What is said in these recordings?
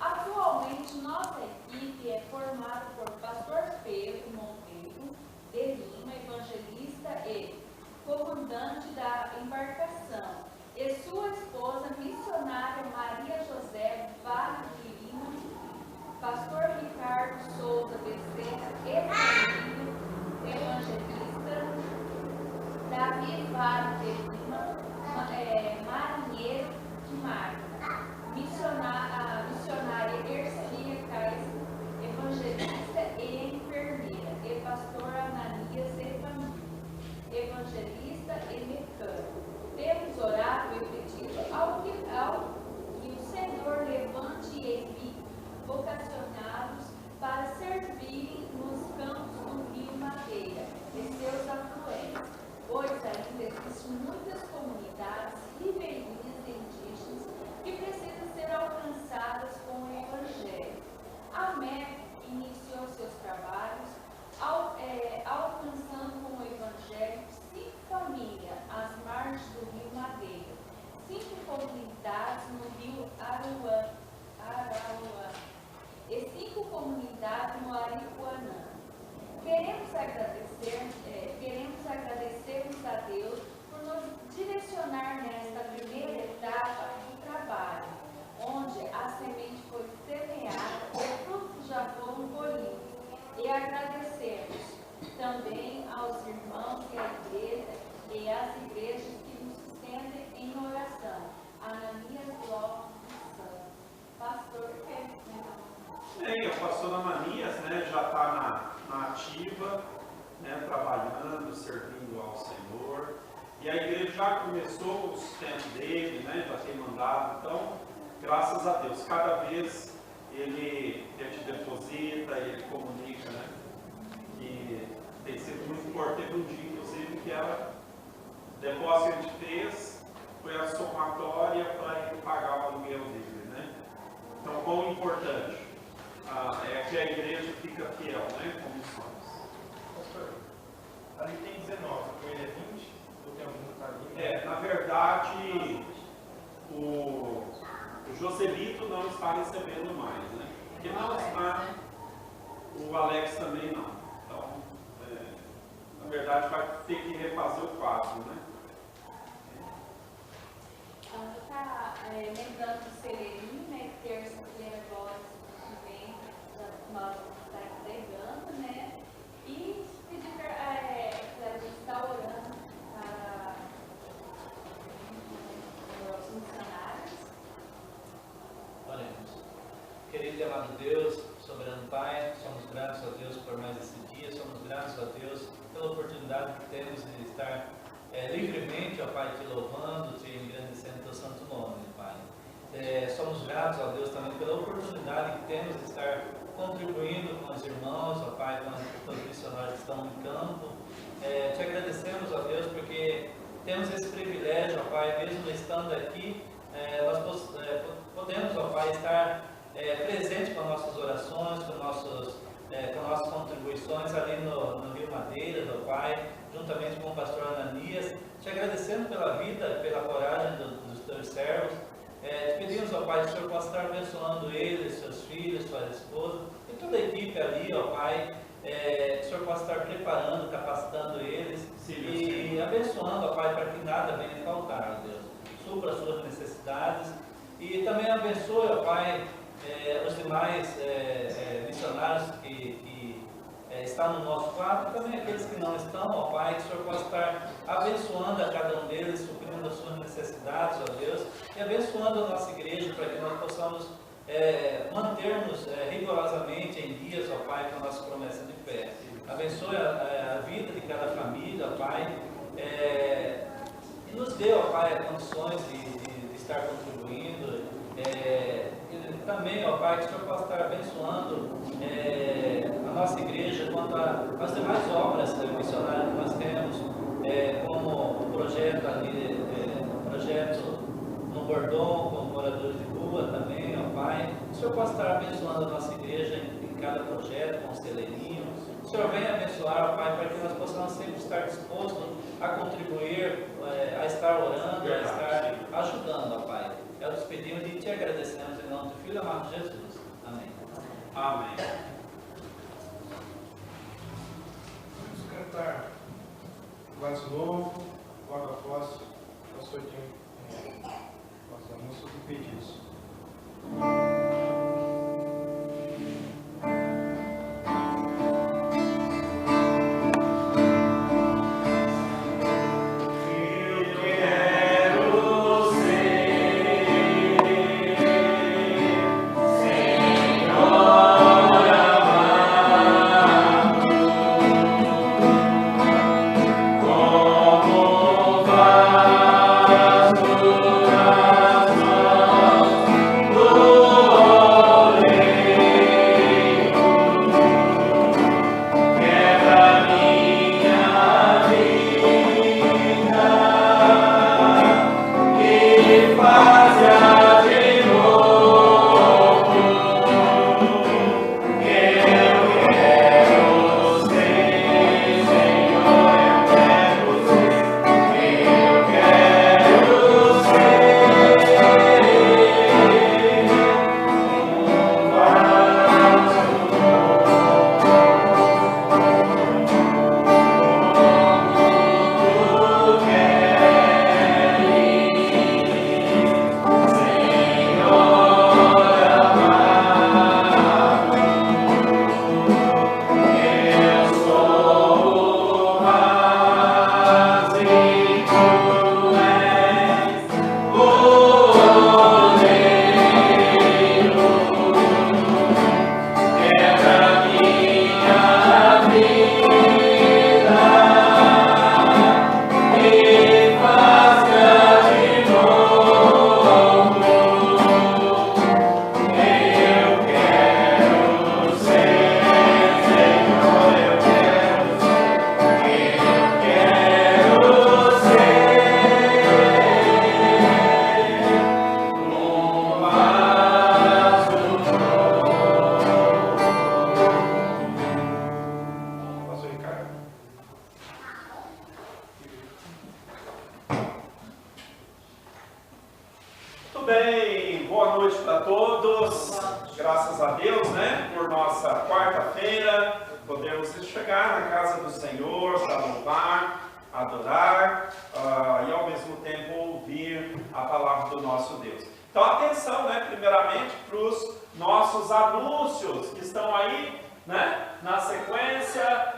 Atualmente, nossa equipe é formada por pastor Pedro Monteiro de Lima, evangelista e comandante da embarcação, e sua esposa, missionária Maria José Vale de Lima, pastor Ricardo Souza Bezerra e evangelista, Davi Vale de Lima, marinheiro de máquina, missionária Ercelia Cais, evangelista e enfermeira, e pastor Ananias evangelista e mecânico. Temos orado e pedido ao que o Senhor levante e envie vocacionados para servirem nos campos do Rio Madeira e seus afluentes, pois ainda existem muitas comunidades ribeirinhas e indígenas que precisam ser alcançadas com o Evangelho. A MEC iniciou seus trabalhos alcançando com o Evangelho 5 famílias às margens do Rio Madeira, 5 comunidades no Rio Araúã e 5 comunidades no Aripuanã. Queremos agradecermos a Deus por nos direcionar nesta primeira etapa do trabalho, onde a semente foi semeada e os frutos já foram colhidos. E agradecemos também aos irmãos e às igrejas que nos sustentam em oração. Ananias Lopes Santos. Pastor Pedro. A pastora Ananias, já está na ativa, trabalhando, servindo ao Senhor. E a igreja já começou o sustento dele, já tem mandado. Então, graças a Deus, cada vez ele te deposita, ele comunica, que tem sido muito importante. Teve um dia, inclusive, que o depósito que a gente fez foi a somatória para ele pagar o aluguel dele, Então, quão importante é que a igreja fica fiel, com missões. Pastor, ali tem 19, com ele é 20? Ou tem algum carinho? Na verdade, o Joselito não está recebendo mais, Porque não está, o Alex também não. Então, na verdade, vai ter que refazer o quadro, Então, está lembrando do Celeirinho, terça-feira agora, que vem, nós está entregando, e pedir para estar orando para os funcionários. Oremos. Querido e amado Deus, soberano Pai, somos gratos a Deus por mais esse dia, somos gratos a Deus pela oportunidade que temos de estar livremente, ó Pai, te louvando, te engrandecendo teu santo nome, Pai. Somos gratos a Deus também pela oportunidade que temos de estar contribuindo com os irmãos, ó Pai, com os missionários que estão em campo. Te agradecemos, ó Deus, porque temos esse privilégio, ó Pai, mesmo estando aqui, nós podemos, ó Pai, estar presente com nossas orações, com nossas contribuições ali no Rio Madeira, ó Pai, juntamente com o pastor Ananias, te agradecendo pela vida, pela coragem dos teus servos. Te pedimos, ó Pai, que o Senhor possa estar abençoando eles, seus filhos, suas esposas e toda a equipe ali, ó Pai, que o Senhor possa estar preparando, capacitando eles e abençoando, ó Pai, para que nada venha faltar, ó Deus. Supra as suas necessidades e também abençoe, ó Pai, os demais missionários que estão no nosso quadro, e também aqueles que não estão, ó Pai, que o Senhor possa estar abençoando a cada um deles, suprindo as suas necessidades, ó Deus, e abençoando a nossa igreja para que nós possamos manter-nos rigorosamente em dias, ó Pai, com a nossa promessa de fé. Abençoe a vida de cada família, ó Pai, e nos dê, ó Pai, condições de estar contribuindo, e também, ó Pai, que o Senhor possa estar abençoando a nossa igreja quanto às demais obras missionárias que nós temos, como o projeto ali, projeto no Bordão, com moradores de rua também, ó Pai. Que o Senhor possa estar abençoando a nossa igreja em cada projeto, com o Celeirinho. O Senhor venha abençoar, ó Pai, para que nós possamos sempre estar dispostos a contribuir, a estar orando, a estar ajudando, ó Pai. É Já nos pedimos e te agradecemos em nome do Filho amado Jesus. Amém. Amém. Vamos cantar Vaso Novo, logo após o pastor Tim nosso anúncio de pedidos. Bem, boa noite para todos. Graças a Deus, né, por nossa quarta-feira, podemos chegar na casa do Senhor para louvar, adorar e ao mesmo tempo ouvir a palavra do nosso Deus. Então, atenção, né, primeiramente para os nossos anúncios que estão aí, né, na sequência.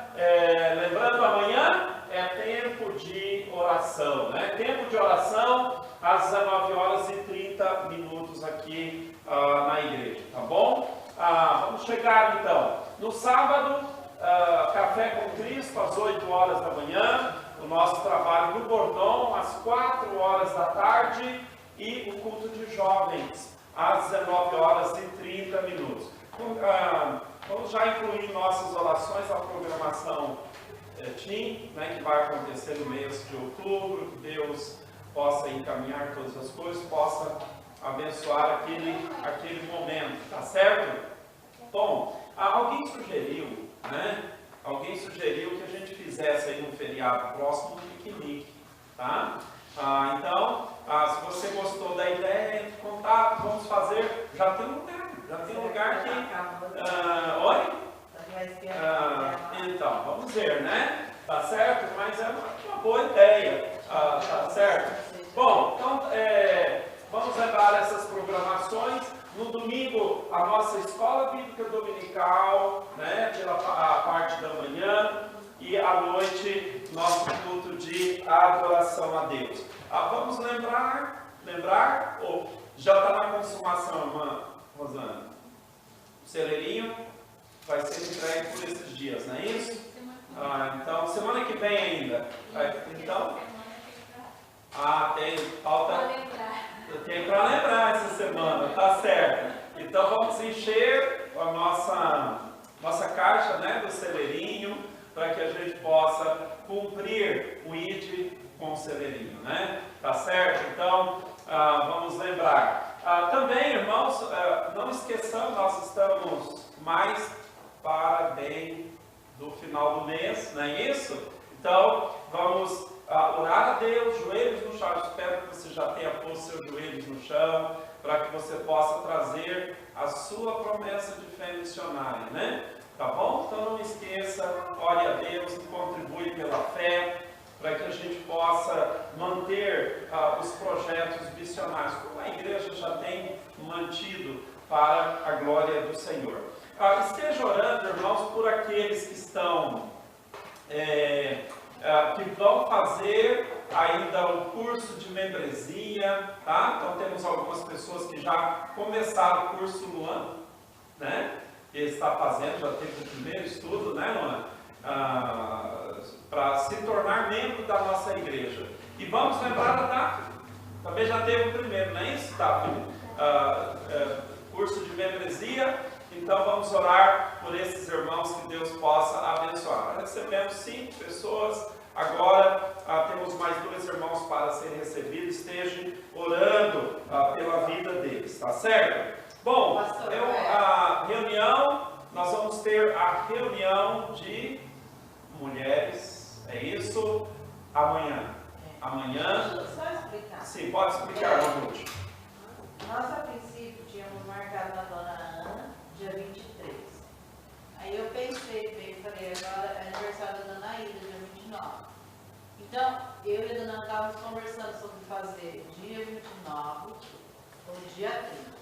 Lembrando, amanhã é tempo de oração, né? Tempo de oração às 19h30 aqui na igreja, tá bom? Vamos chegar então. No sábado, Café com Cristo às 8 horas da manhã, o nosso trabalho no Bordão às 4 horas da tarde e o culto de jovens às 19h30. Vamos já incluir em nossas orações a programação Tim, né, que vai acontecer no mês de outubro, que Deus possa encaminhar todas as coisas, possa abençoar aquele momento, tá certo? Bom, alguém sugeriu, né? Alguém sugeriu que a gente fizesse aí no feriado próximo um piquenique, tá? Então, se você gostou da ideia, entre em contato, vamos fazer. Já tem um lugar que. Oi? Então, vamos ver, né? Tá certo? Mas é uma boa ideia, tá certo? Bom, então, vamos levar essas programações. No domingo, a nossa escola bíblica dominical, né? Pela parte da manhã. E à noite, nosso culto de adoração a Deus. Vamos lembrar, já está na consumação, irmã Rosana. O celeirinho vai ser entregue por esses dias, não é isso? Então, semana que vem ainda. Então, tem para lembrar essa semana, tá certo. Então, vamos encher a nossa caixa, né, do celeirinho, para que a gente possa cumprir o ID com o celeirinho, né? Tá certo? Então, vamos lembrar. Também, irmãos, não esqueçamos, nós estamos mais para bem do final do mês, não é isso? Então, vamos orar a Deus, joelhos no chão. Eu espero que você já tenha posto seus joelhos no chão, para que você possa trazer a sua promessa de fé missionária, né? Tá bom? Então não esqueça, ore a Deus e contribui pela fé, para que a gente possa manter os projetos missionários, como a igreja já tem mantido para a glória do Senhor. Esteja orando, irmãos, por aqueles que estão, que vão fazer ainda o curso de membresia, tá? Então temos algumas pessoas que já começaram o curso no ano, né? Que está fazendo, já teve o primeiro estudo, né, Luana? Para se tornar membro da nossa igreja. E vamos lembrar da Daphne. Também já teve o primeiro, não é isso, Daphne? Curso de membresia. Então vamos orar por esses irmãos, que Deus possa abençoar. Recebemos 5 pessoas. Agora temos mais 2 irmãos para serem recebidos. Estejam orando pela vida deles, tá certo? Bom, a reunião, nós vamos ter a reunião de mulheres, é isso? Amanhã. Amanhã. Deixa eu só explicar. Sim, pode explicar, Ruth. Nós, a princípio, tínhamos marcado na dona Ana, dia 23. Aí eu pensei bem, falei, agora é aniversário da dona Aida, dia 29. Então, eu e a dona Ana estávamos conversando sobre fazer dia 29 ou dia 30.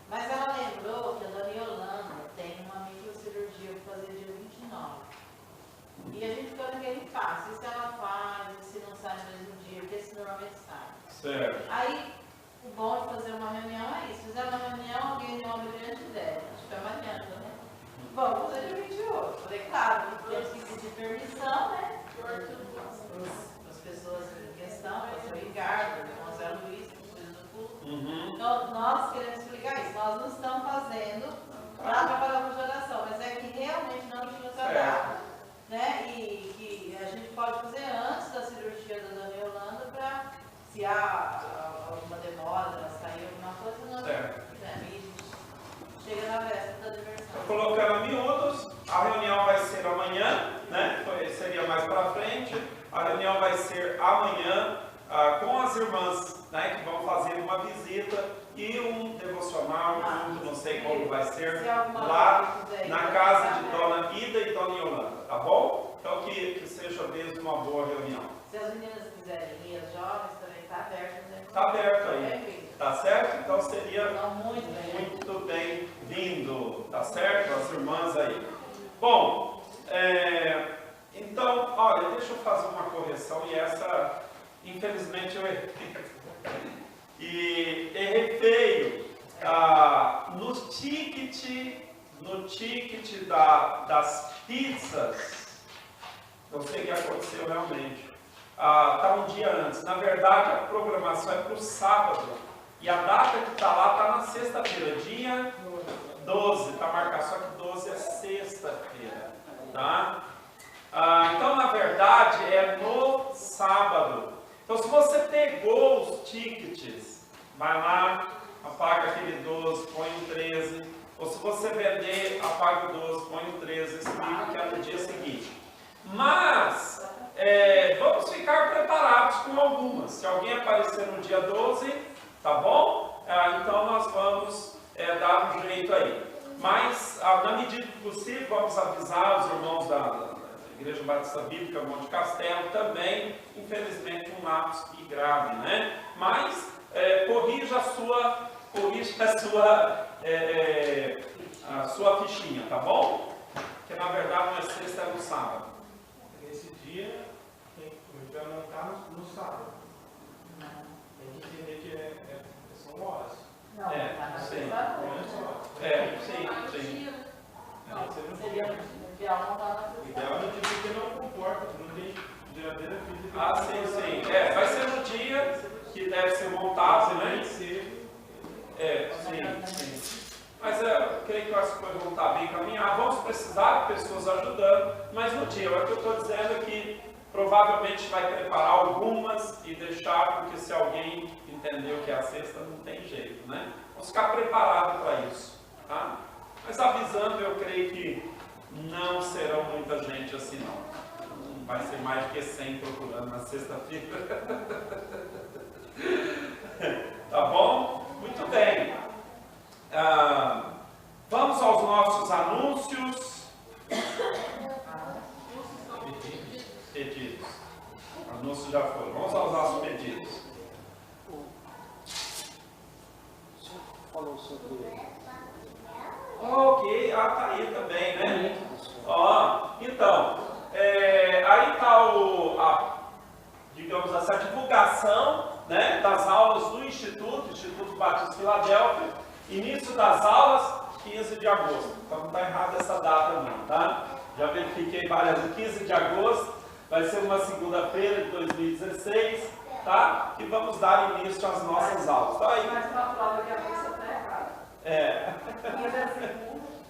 Mas ela lembrou que a dona Yolanda tem uma microcirurgia para fazer dia 29. E a gente ficou naquele impasse, se ela faz, e se não sai no mesmo dia, porque esse normalmente sai. Certo. Aí, o bom de fazer uma reunião é isso. Fizer uma reunião, alguém deu uma brilhante ideia. Acho que é amanhã, né? Vamos fazer dia 28. Falei, claro, temos que pedir permissão, né? As pessoas em questão, para o seu Ricardo, o Zé Luiz, que precisa do culto. Então, nós queremos explicar isso. Nós não estamos fazendo para preparar uma oração, mas é que realmente não tinha essa data, né? E que a gente pode fazer antes da cirurgia da dona Yolanda, para, se há alguma demora, sair alguma coisa, nós chega na véspera da diversão. Colocando a miúdos, a reunião vai ser amanhã, né? Seria mais para frente. A reunião vai ser amanhã com as irmãs, né? Que vão fazer uma visita e um devocional junto, não sei como vai ser, lá na casa de Dona Ida e Dona Yolanda, tá bom? Então que seja mesmo uma boa reunião. Se as meninas quiserem ir, as jovens também está aberto, né? Está aberto aí, tá certo? Então seria muito bem-vindo, tá certo? As irmãs aí. Bom, então, olha, deixa eu fazer uma correção, e essa, infelizmente, eu errei. E errei feio. No ticket das pizzas, não sei o que aconteceu realmente. Está um dia antes. Na verdade, a programação é para o sábado. E a data que está lá está na sexta-feira, dia 12. Está marcado, só que 12 é sexta-feira. Tá? Então, na verdade, é no sábado. Então, se você pegou os tickets, vai lá, apaga aquele 12, põe um 13. Ou se você vender, apaga o 12, põe um 13, explica que é no dia seguinte. Mas vamos ficar preparados com algumas. Se alguém aparecer no dia 12, tá bom? Então nós vamos dar um jeito aí. Mas, na medida do possível, vamos avisar os irmãos da Igreja Batista Bíblica Monte Castelo também, infelizmente, um lápis e grave, né? Mas corrija a sua fichinha, tá bom? Que na verdade não é sexta, é no sábado. Nesse dia, o ritual não está no sábado. Tem que entender que são horas. Não, está na sexta-feira. Sim. Seria o ideal não estar na sexta-feira. Idealmente porque não comporta, não tem geladeira física. Sim. Vai ser no dia que deve ser montado, né? Sim. Mas eu creio que as coisas vão estar bem encaminhadas. Vamos precisar de pessoas ajudando, mas no dia, o que eu estou dizendo é que provavelmente vai preparar algumas e deixar, porque se alguém entendeu que é a sexta, não tem jeito, né? Vamos ficar preparados para isso, tá? Mas avisando, eu creio que não serão muita gente assim, não. Não vai ser mais do que 100 procurando na sexta-feira. Tá bom? Muito bem. Vamos aos nossos anúncios. Pedidos. Anúncios já foram. Vamos aos nossos pedidos. O senhor falou sobre... Ok, tá aí também, né? Então, aí está digamos assim, a divulgação, né, das aulas do Instituto Batista Filadélfia, início das aulas, 15 de agosto. Então não está errada essa data não, tá? Já verifiquei várias vezes, 15 de agosto, vai ser uma segunda-feira de 2016, tá? Que vamos dar início às nossas aulas. Então, aí, Mas uma prova que a pessoa está errada.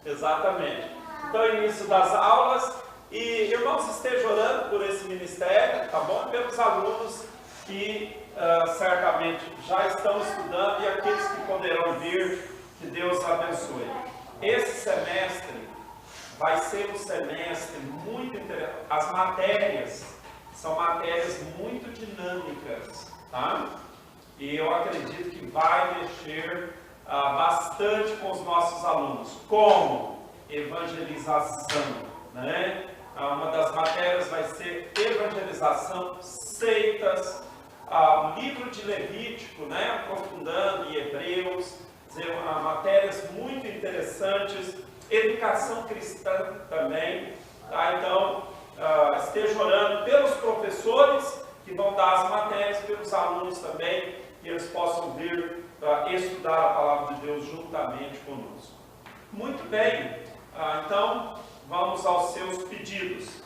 Exatamente. Então, início das aulas. E, irmãos, estejam orando por esse ministério, tá bom? E pelos alunos que certamente já estão estudando e aqueles que poderão vir, que Deus abençoe. Esse semestre vai ser um semestre muito interessante. As matérias são matérias muito dinâmicas, tá? E eu acredito que vai mexer bastante com os nossos alunos. Como? Evangelização, né? Uma das matérias vai ser evangelização, seitas, livro de Levítico, né? Aprofundando em Hebreus, matérias muito interessantes, educação cristã também, tá? Então, esteja orando pelos professores que vão dar as matérias, pelos alunos também, que eles possam vir estudar a palavra de Deus juntamente conosco. Muito bem, então vamos aos seus pedidos.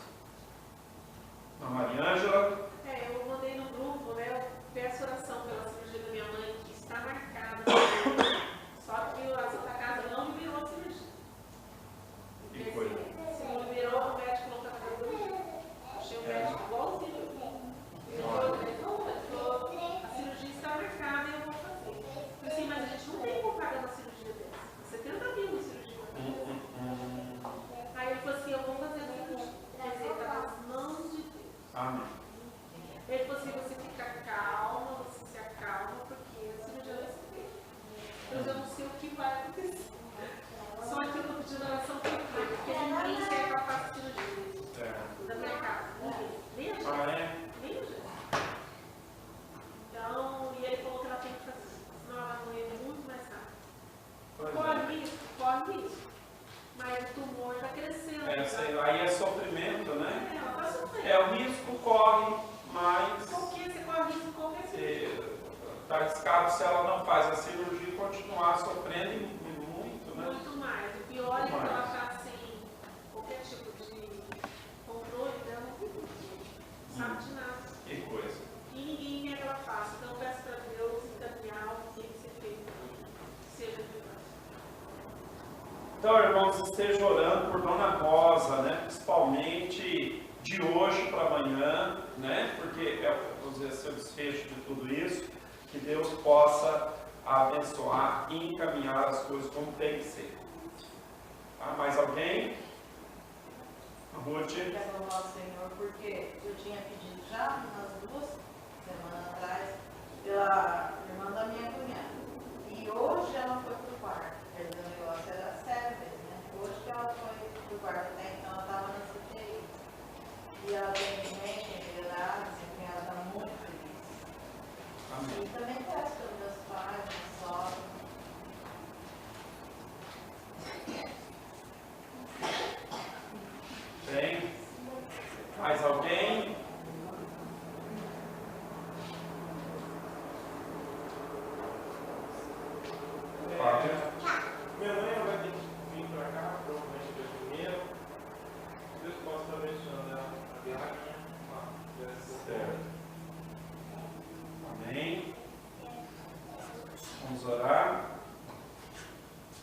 A Mariângela. Eu mandei no grupo, né? Eu peço oração pela cirurgia da minha mãe, que está marcada. Só que a Santa Casa não liberou a cirurgia. Que coisa. Se não liberou, o médico não está fazendo. Achei o médico igualzinho. A cirurgia está marcada e eu vou fazer. Eu falei assim, mas a gente não tem como pagar uma cirurgia dessa. 70 mil na cirurgia. Aí ele falou assim, eu vou fazer a cirurgia. Quer dizer, está nas mãos de Deus. Amém. Ele falou assim, você fica calma, você se acalma, porque a cirurgia vai ser feita. Eu já não sei o que vai acontecer. Só que eu estou pedindo oração por quê? Porque ninguém quer que eu faça cirurgia. Da minha casa. Nem a gente. Nem a gente. Então, e ele falou que ela tem que fazer. Senão ela vai morrer muito mais rápido. Corre risco. Mas o tumor está crescendo. Aí é sofrimento, né? Ela está sofrendo. O risco corre, mas Porque você corre risco com qualquer cirurgia. está arriscado se ela não faz a cirurgia e continuar sofrendo muito, né? Muito mais. O pior é que ela está sem qualquer tipo de controle dela, não sabe de nada. Que coisa. E ninguém quer que ela faça. Então eu peço para Deus encaminhar o que tem que ser feito. Seja melhor. Então, irmãos, estejam orando por Dona Rosa, né? Principalmente de hoje para amanhã, né? Porque vamos dizer, esse é o desfecho de tudo isso, que Deus possa abençoar e encaminhar as coisas como tem que ser. Tá? Mais alguém? Ruth? Quero louvar o Senhor, porque eu tinha pedido já umas 2 semanas atrás pela irmã da minha cunhada. E hoje ela foi pro quarto. Quer dizer, o negócio era sério mesmo, né? Hoje que ela foi pro quarto, até então ela estava na CTI. E ela tem mente, tem verdade, assim, ela está muito feliz. Amém. E também peço pelos meus pais, minha sogra. Bem? Mais alguém? Fábio? Minha mãe vai ter que vir para cá, provavelmente dia primeiro. Deus possa estar abençoando ela a viagem. Certo. Amém. Vamos orar.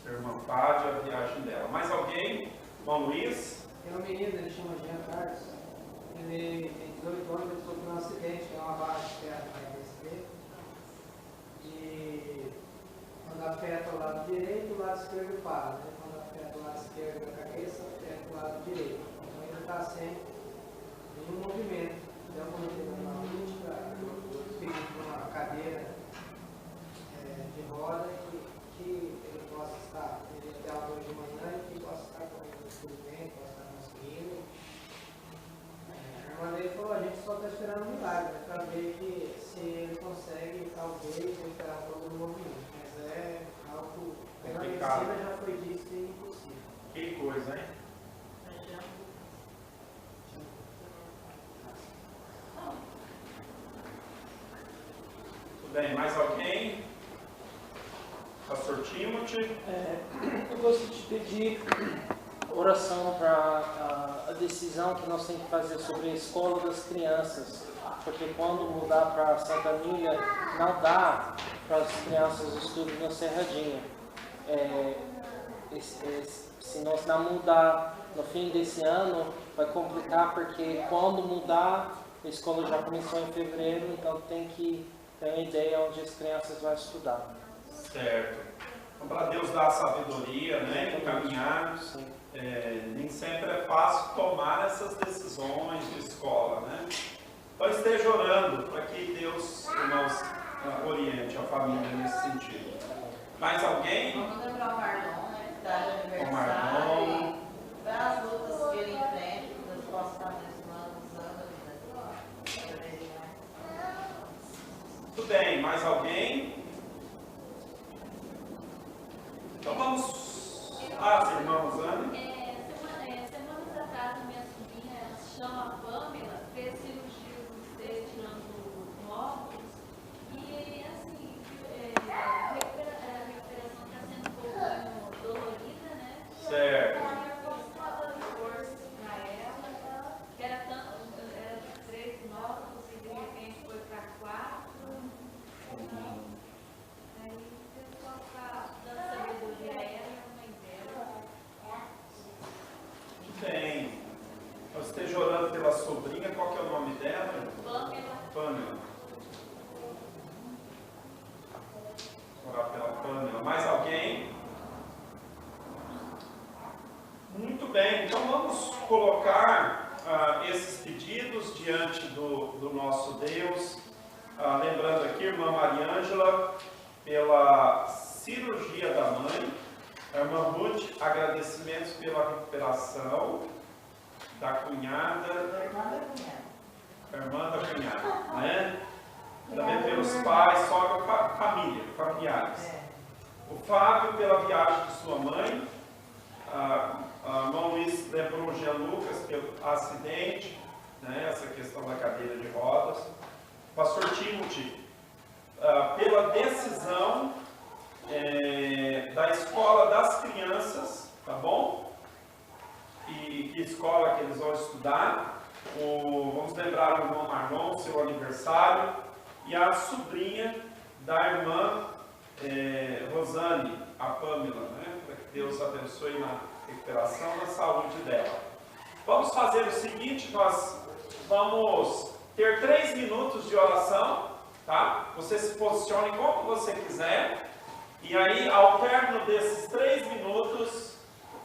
Irmã Pádia, a viagem dela. Mais alguém? Irmão Luiz? Tem um menino, ele chama Jean Carlos. Ele tem 18 anos, ele sofreu um acidente, tem uma barra de ferro na cabeça. E quando afeta o lado direito, o lado esquerdo para. Né? Quando afeta o lado esquerdo da cabeça, afeta o lado direito. Então ele está sempre um movimento. Então, quando ele vai na última, eu pedi uma cadeira de roda que ele possa estar, ele até a hoje de manhã, e que possa estar com ele no experimento, possa estar conseguindo. A irmã dele falou, a gente só está esperando um milagre, né, para ver que se ele consegue, talvez, recuperar todo o movimento. Mas é algo, pela medicina já foi dito ser impossível. Que coisa, hein? Tudo bem, mais alguém? Pastor Timothy? Eu gosto de pedir oração para a decisão que nós temos que fazer sobre a escola das crianças, porque quando mudar para Santa Milha, não dá para as crianças estudarem na Serradinha. Se nós não mudar no fim desse ano, vai complicar, porque quando mudar, a escola já começou em fevereiro, então tem que ter uma ideia onde as crianças vão estudar. Certo. Então, para Deus dar sabedoria, né, encaminhar, nem sempre é fácil tomar essas decisões de escola, né? Então esteja orando para que Deus nos oriente a família nesse sentido. Mais alguém? Vamos lembrar o Marlon, né? Que está de O aniversário. Marlon. Para as lutas que ele enfrenta, que Deus possa estar abençoando, usando a vida dele. Tudo bem, mais alguém? Então vamos às irmãs, Anne. Semanas atrás, minha sobrinha, ela se chama Pamela, fez cirurgia no seio, tirando nódulos. E assim, a recuperação está sendo um pouco dolorida, né? Certo. Está dando força para ela, que era 3 nódulos e de repente foi para 4. Aí o pessoal está dando sabedoria a ela e a mãe dela. Muito bem. Então esteja orando pela sobrinha. Qual que é o nome dela? Pamela. Pamela. Orar pela Pamela. Mais alguém? Muito bem. Então vamos colocar esses pedidos diante do nosso Deus. Lembrando aqui, irmã Mariângela, pela cirurgia da mãe. A irmã Ruth, agradecimentos pela recuperação da cunhada. Irmã da cunhada, né? Também pelos pais, sogra, família, familiares. O Fábio pela viagem de sua mãe. A irmã Luiz lembrou o Jean Lucas pelo acidente, né? Essa questão da cadeira de rodas. Pastor Timothy, pela decisão da escola das crianças, tá bom? E que escola que eles vão estudar. Vamos lembrar o irmão Marlon, seu aniversário, e a sobrinha da irmã Rosane, a Pamela, né? Para que Deus abençoe na recuperação, na saúde dela. Vamos fazer o seguinte, nós vamos ter 3 minutos de oração, tá? Você se posicione como você quiser. E aí, ao término desses 3 minutos,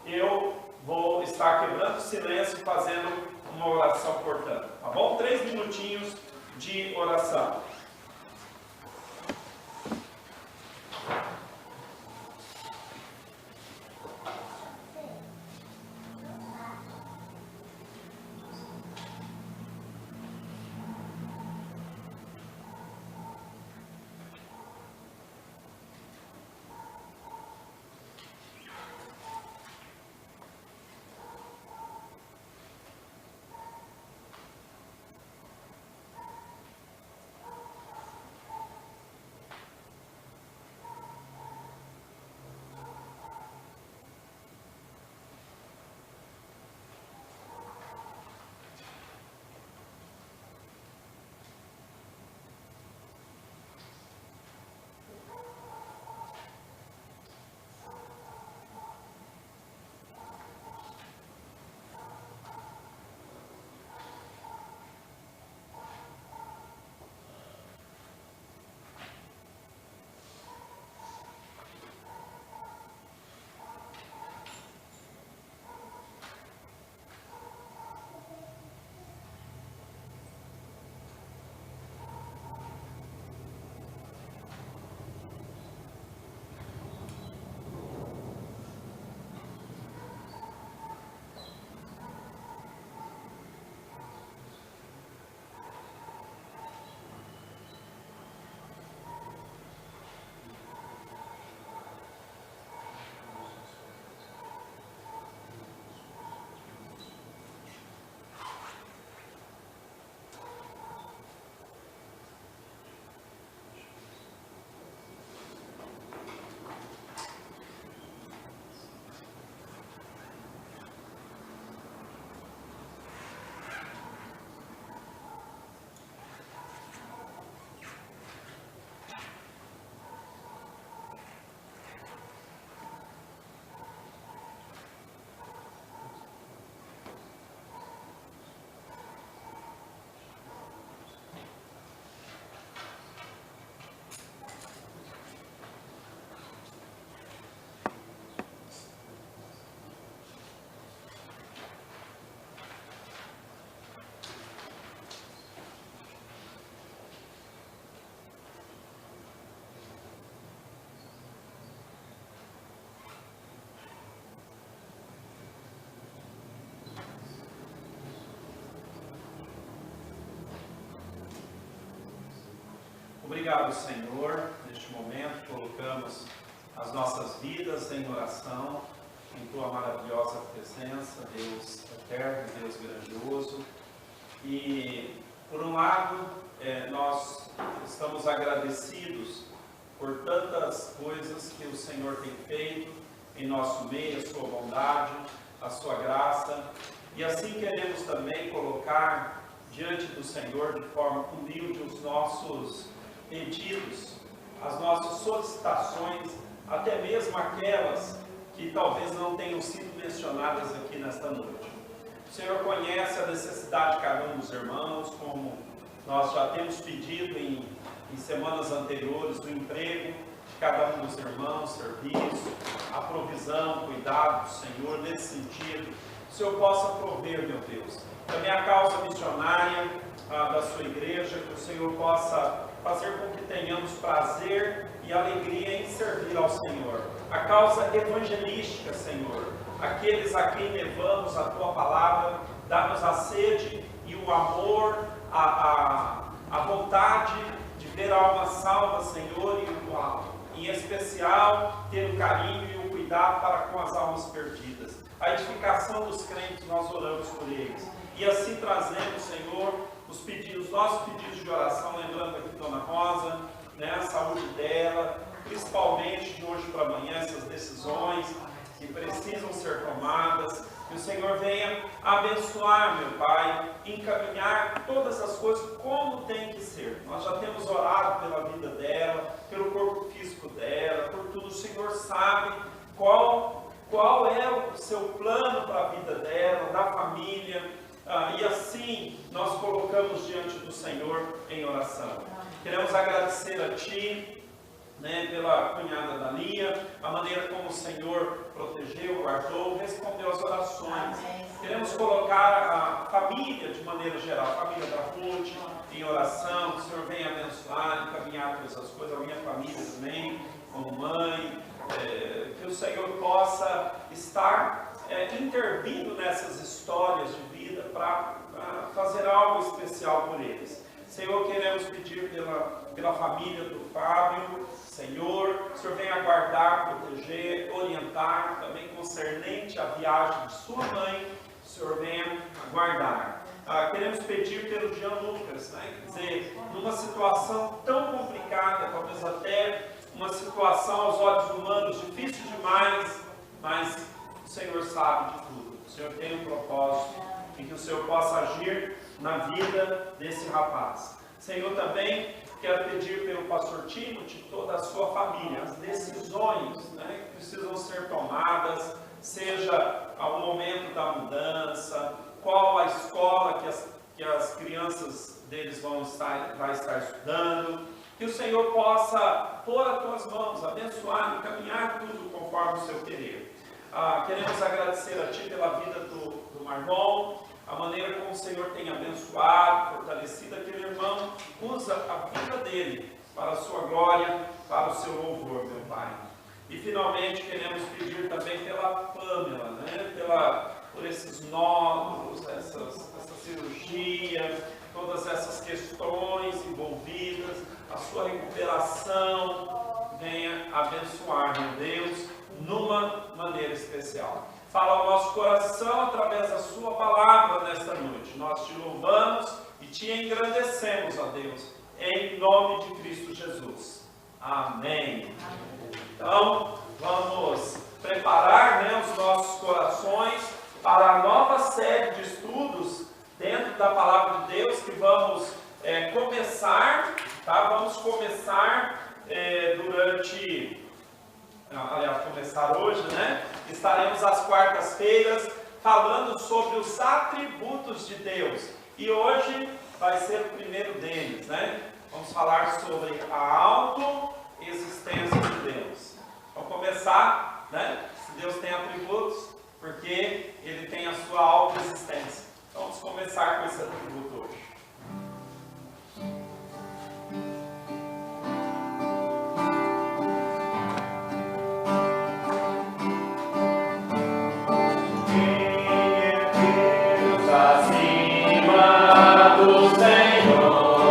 eu vou estar quebrando o silêncio e fazendo uma oração portanto. Tá bom? 3 minutinhos de oração. obrigado, Senhor. Neste momento colocamos as nossas vidas em oração, em Tua maravilhosa presença, Deus eterno, Deus grandioso. E, por um lado, nós estamos agradecidos por tantas coisas que o Senhor tem feito em nosso meio, a Sua bondade, a Sua graça. E assim queremos também colocar diante do Senhor de forma humilde os nossos pedidos, as nossas solicitações, até mesmo aquelas que talvez não tenham sido mencionadas aqui nesta noite. O Senhor conhece a necessidade de cada um dos irmãos, como nós já temos pedido em semanas anteriores, o emprego de cada um dos irmãos, serviço, a provisão, cuidado do Senhor nesse sentido. O Senhor possa prover, meu Deus. Também a causa missionária da sua igreja, que o Senhor possa fazer com que tenhamos prazer e alegria em servir ao Senhor. A causa evangelística, Senhor, aqueles a quem levamos a Tua palavra, dá-nos a sede e o amor, a vontade de ver a alma salva, Senhor, e em especial ter o carinho e o cuidado para com as almas perdidas. A edificação dos crentes, nós oramos por eles. E assim trazemos, Senhor, os nossos pedidos de oração, lembrando aqui Dona Rosa, né, a saúde dela, principalmente de hoje para amanhã, essas decisões que precisam ser tomadas. Que o Senhor venha abençoar, meu Pai, encaminhar todas as coisas como tem que ser. Nós já temos orado pela vida dela, pelo corpo físico dela, por tudo. O Senhor sabe qual é o seu plano para a vida dela, da família. E assim nós colocamos diante do Senhor em oração. Queremos agradecer a Ti, né, pela cunhada da Lia, a maneira como o Senhor protegeu, guardou, respondeu às orações. Queremos colocar a família de maneira geral, a família da Ruth, em oração, que o Senhor venha abençoar, encaminhar todas essas coisas, a minha família também, como mãe, que o Senhor possa estar intervindo nessas histórias de vida para fazer algo especial por eles. Senhor, queremos pedir pela família do Fábio, Senhor, o Senhor venha guardar, proteger, orientar, também concernente à viagem de sua mãe, o Senhor venha guardar. Queremos pedir pelo Jean Lucas, né? Quer dizer, numa situação tão complicada, talvez até uma situação aos olhos humanos difícil demais, mas o Senhor sabe de tudo. O Senhor tem um propósito em que o Senhor possa agir na vida desse rapaz. Senhor, também quero pedir pelo pastor Timothy, toda a sua família, as decisões, né, que precisam ser tomadas, seja ao momento da mudança, qual a escola que as crianças deles vai estar estudando, que o Senhor possa pôr as tuas mãos, abençoar, encaminhar tudo conforme o seu querer. Queremos agradecer a Ti pela vida do Marlon, a maneira como o Senhor tem abençoado, fortalecido aquele irmão, usa a vida dele para a sua glória, para o seu louvor, meu Pai. E finalmente queremos pedir também pela Pamela, né? Por esses nódulos, essa cirurgia, todas essas questões envolvidas, a sua recuperação, venha abençoar, meu Deus, numa maneira especial. Fala ao nosso coração através da sua palavra nesta noite. Nós te louvamos e te engrandecemos, ó Deus, em nome de Cristo Jesus. Amém. Então, vamos preparar, né, os nossos corações para a nova série de estudos dentro da palavra de Deus que vamos começar, tá? Vamos começar começar hoje, né? Estaremos às quartas-feiras falando sobre os atributos de Deus. E hoje vai ser o primeiro deles, né? Vamos falar sobre a autoexistência de Deus. Vamos começar, né? Se Deus tem atributos, porque Ele tem a sua autoexistência. Então, vamos começar com esse atributo hoje. Acima do Senhor.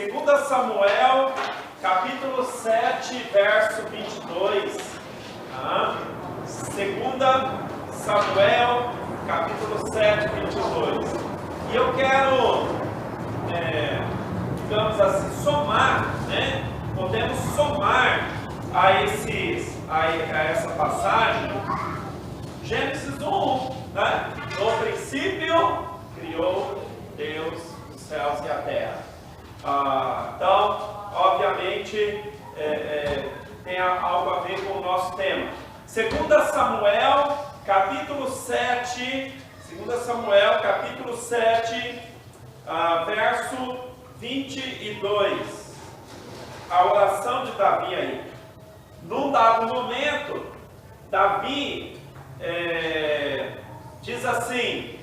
2 Samuel, capítulo 7, verso 22. 2 Samuel, capítulo 7, 22. E eu quero, digamos assim, somar, né? Podemos somar a essa passagem, Gênesis 1, né? No princípio criou Deus os céus e a terra. Então, obviamente, tem algo a ver com o nosso tema. 2 Samuel, capítulo 7, 2 Samuel, capítulo 7, verso 22. A oração de Davi aí. Num dado momento, Davi diz assim: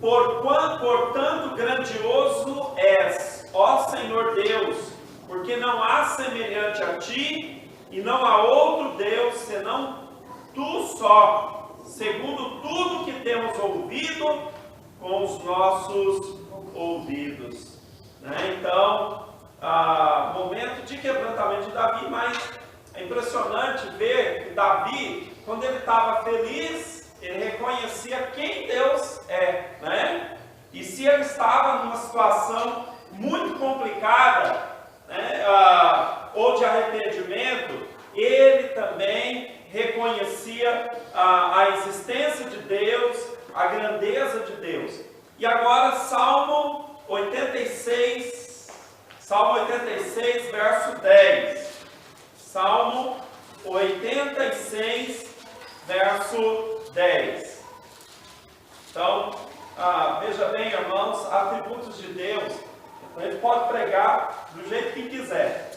Portanto grandioso és, ó Senhor Deus, porque não há semelhante a ti, e não há outro Deus senão tu só, segundo tudo que temos ouvido com os nossos ouvidos. Né? Então, momento de quebrantamento de Davi, mas é impressionante ver que Davi, quando ele estava feliz, ele reconhecia quem Deus é, né? E se ele estava numa situação muito complicada, né, ou de arrependimento, ele também reconhecia a existência de Deus, a grandeza de Deus. E agora Salmo 86, verso 10. Salmo 86, verso 10. Então, veja bem, irmãos, atributos de Deus, a gente pode pregar do jeito que quiser.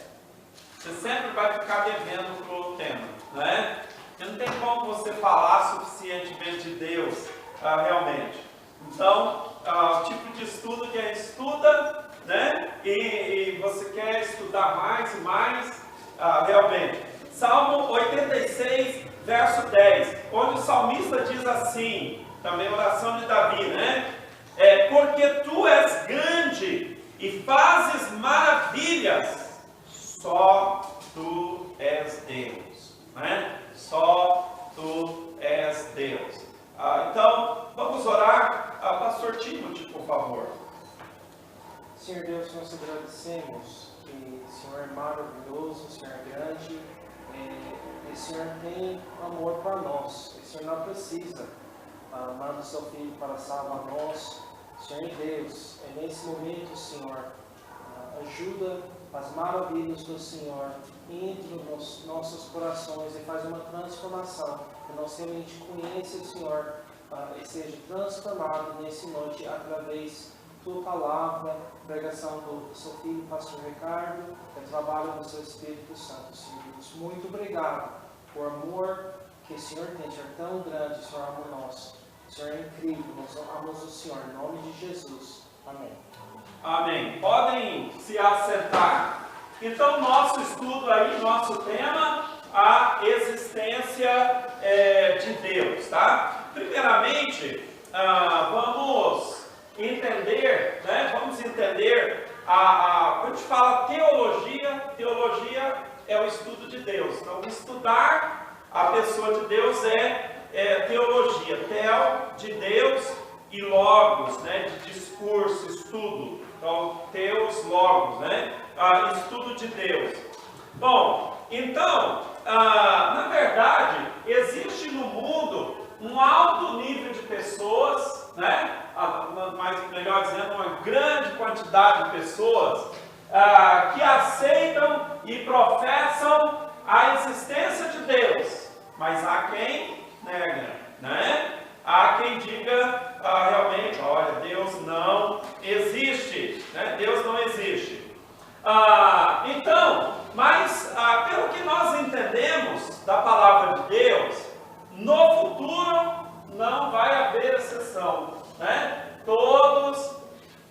Você sempre vai ficar devendo para o tema, né? Não tem como você falar suficientemente de Deus, realmente. Então, o tipo de estudo que a gente estuda, né? E você quer estudar mais e mais, realmente. Salmo 86, verso 10, onde o salmista diz assim, também oração de Davi, né? Porque tu és grande e fazes maravilhas, só tu és Deus, né? Só tu és Deus. Então, vamos orar. Pastor Timothy, por favor. Senhor Deus, nós te agradecemos que o Senhor é maravilhoso, o Senhor é grande, e o Senhor tem amor para nós. O Senhor não precisa manda o seu Filho para salvar nós. Senhor Deus, nesse momento, Senhor, ajuda as maravilhas do Senhor entre nos nossos corações e faz uma transformação, que nossa mente conheça o Senhor e seja transformado nessa noite através da tua palavra, pregação do seu Filho, Pastor Ricardo, e trabalho do seu Espírito Santo, Senhor Deus. Muito obrigado por amor que o Senhor tem, Senhor, tão grande, Senhor, amor nosso. O Senhor é incrível, nós amamos o Senhor, em nome de Jesus. Amém. Amém. Podem se assentar. Então, nosso estudo aí, nosso tema, a existência de Deus, tá? Primeiramente, vamos entender, né? Vamos entender, quando a gente fala teologia é o estudo de Deus. Então, estudar a pessoa de Deus é teologia. Theo, de Deus, e logos, né? De discurso, estudo. Então, teos, logos, né? Estudo de Deus. Bom, então, na verdade, existe no mundo um alto nível de pessoas, né? Melhor dizendo, uma grande quantidade de pessoas que aceitam e professam a existência de Deus, mas há quem nega, né? Há quem diga realmente, olha, Deus não existe, né? Deus não existe. Então, mas pelo que nós entendemos da palavra de Deus, no futuro não vai haver exceção, né? Todos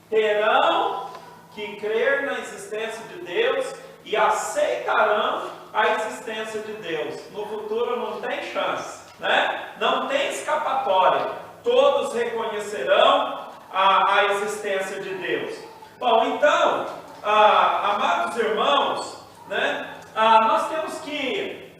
terão que crer na existência de Deus e aceitarão a existência de Deus. No futuro não tem chance, né? Não tem escapatória. Todos reconhecerão a existência de Deus? Bom, então, amados irmãos, né, nós temos que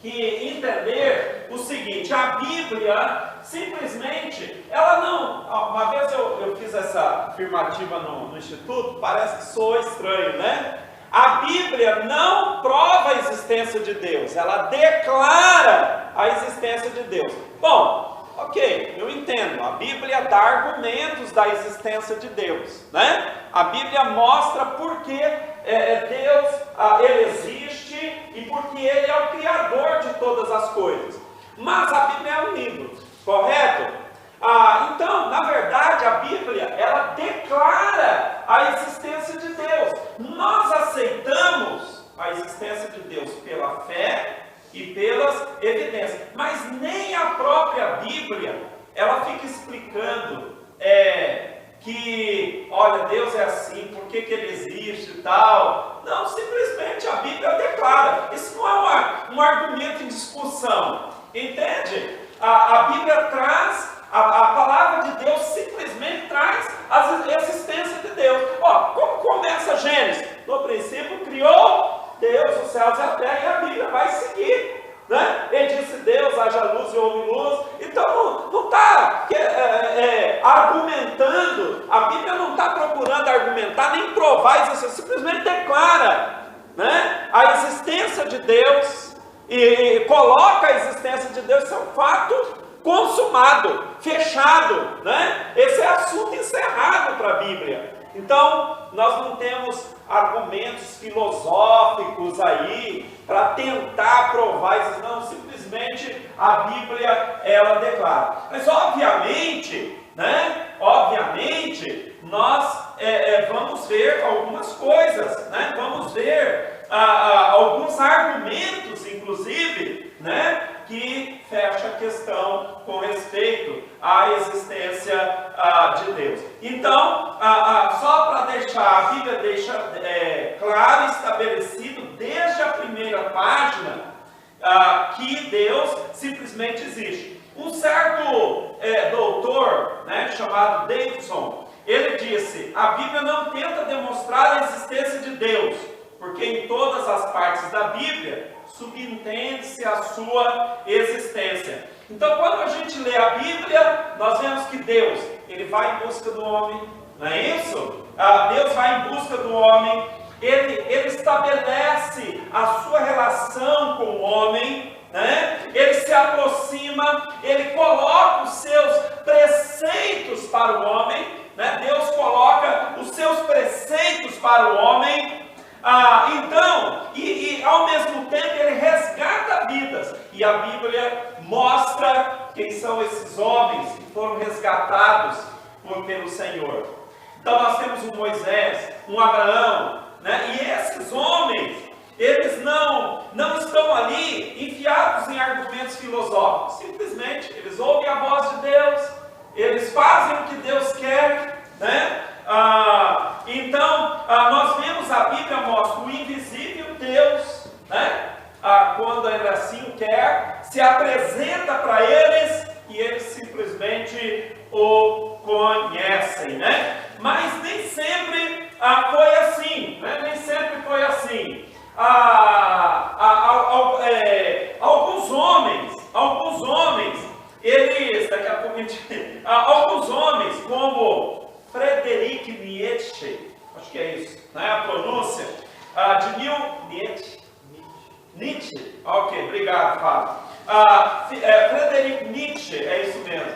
entender o seguinte: a Bíblia simplesmente, ela não... Uma vez eu fiz essa afirmativa no Instituto, parece que soa estranho, né? A Bíblia não prova a existência de Deus, ela declara a existência de Deus. Bom, ok, eu entendo, a Bíblia dá argumentos da existência de Deus, né? A Bíblia mostra por que Deus ele existe e porque Ele é o Criador de todas as coisas. Mas a Bíblia é um livro, correto? Então, na verdade, a Bíblia, ela declara a existência de Deus. Nós aceitamos a existência de Deus pela fé e pelas evidências. Mas nem a própria Bíblia, ela fica explicando que, olha, Deus é assim, por que Ele existe e tal. Não, simplesmente a Bíblia declara. Isso não é um argumento em discussão, entende? A Bíblia traz, a palavra de Deus simplesmente traz a existência de Deus. Como começa Gênesis? No princípio criou Deus os céus e a terra, e a Bíblia vai seguir, né? Ele disse Deus, haja luz e houve luz. Então não está argumentando, a Bíblia não está procurando argumentar nem provar isso, simplesmente declara, né, a existência de Deus e coloca a existência de Deus, isso é um fato consumado, fechado, né? Esse é assunto encerrado para a Bíblia. Então, nós não temos argumentos filosóficos aí para tentar provar isso, não, simplesmente a Bíblia, ela declara. Mas, obviamente, né? Obviamente, nós vamos ver algumas coisas, né? Vamos ver alguns argumentos, inclusive, né? Que fecha a questão com respeito à existência de Deus. Então, só para deixar, a Bíblia deixa claro e estabelecido desde a primeira página que Deus simplesmente existe. Um certo doutor, né, chamado Davidson, ele disse: a Bíblia não tenta demonstrar a existência de Deus, porque em todas as partes da Bíblia subentende-se a sua existência. Então, quando a gente lê a Bíblia, nós vemos que Deus, Ele vai em busca do homem, não é isso? Deus vai em busca do homem, Ele estabelece a sua relação com o homem, né? Ele se aproxima, Ele coloca os seus preceitos para o homem, né? Deus coloca os seus preceitos para o homem. Então, ao mesmo tempo Ele resgata vidas, e a Bíblia mostra quem são esses homens que foram resgatados pelo Senhor. Então nós temos um Moisés, um Abraão, né? E esses homens, eles não estão ali enfiados em argumentos filosóficos, simplesmente eles ouvem a voz de Deus, eles fazem o que Deus quer, né? Então, nós vemos, a Bíblia mostra o invisível Deus, né? Quando Ele assim o quer, se apresenta para eles e eles simplesmente o conhecem, né? Mas nem sempre foi assim, né? Nem sempre foi assim. Alguns homens, eles, daqui a pouco a gente, alguns homens como Friedrich Nietzsche, acho que é isso, né? A pronúncia, Nietzsche, ok, obrigado, Fábio. Friedrich Nietzsche, é isso mesmo,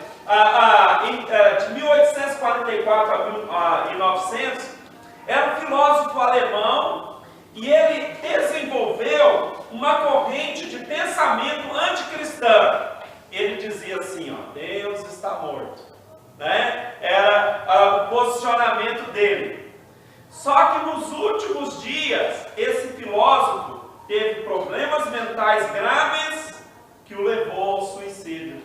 de 1844 a 1900, era um filósofo alemão e ele desenvolveu uma corrente de pensamento anticristã. Ele dizia assim, Deus está morto, né? Era o posicionamento dele. Só que nos últimos dias, esse filósofo teve problemas mentais graves que o levou ao suicídio.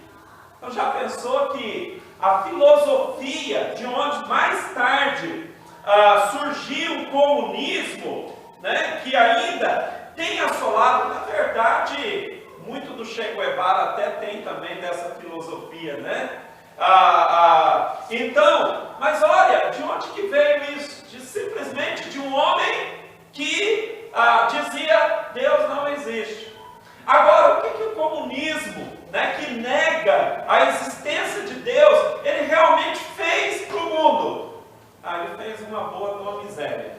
Então já pensou que a filosofia, de onde mais tarde surgiu o comunismo, né, que ainda tem assolado, na verdade, muito do Che Guevara até tem também dessa filosofia, né? Então, mas olha, de onde que veio isso? Simplesmente de um homem que dizia Deus não existe. Agora, o que o comunismo, né, que nega a existência de Deus, ele realmente fez para o mundo? Ele fez uma boa tua miséria.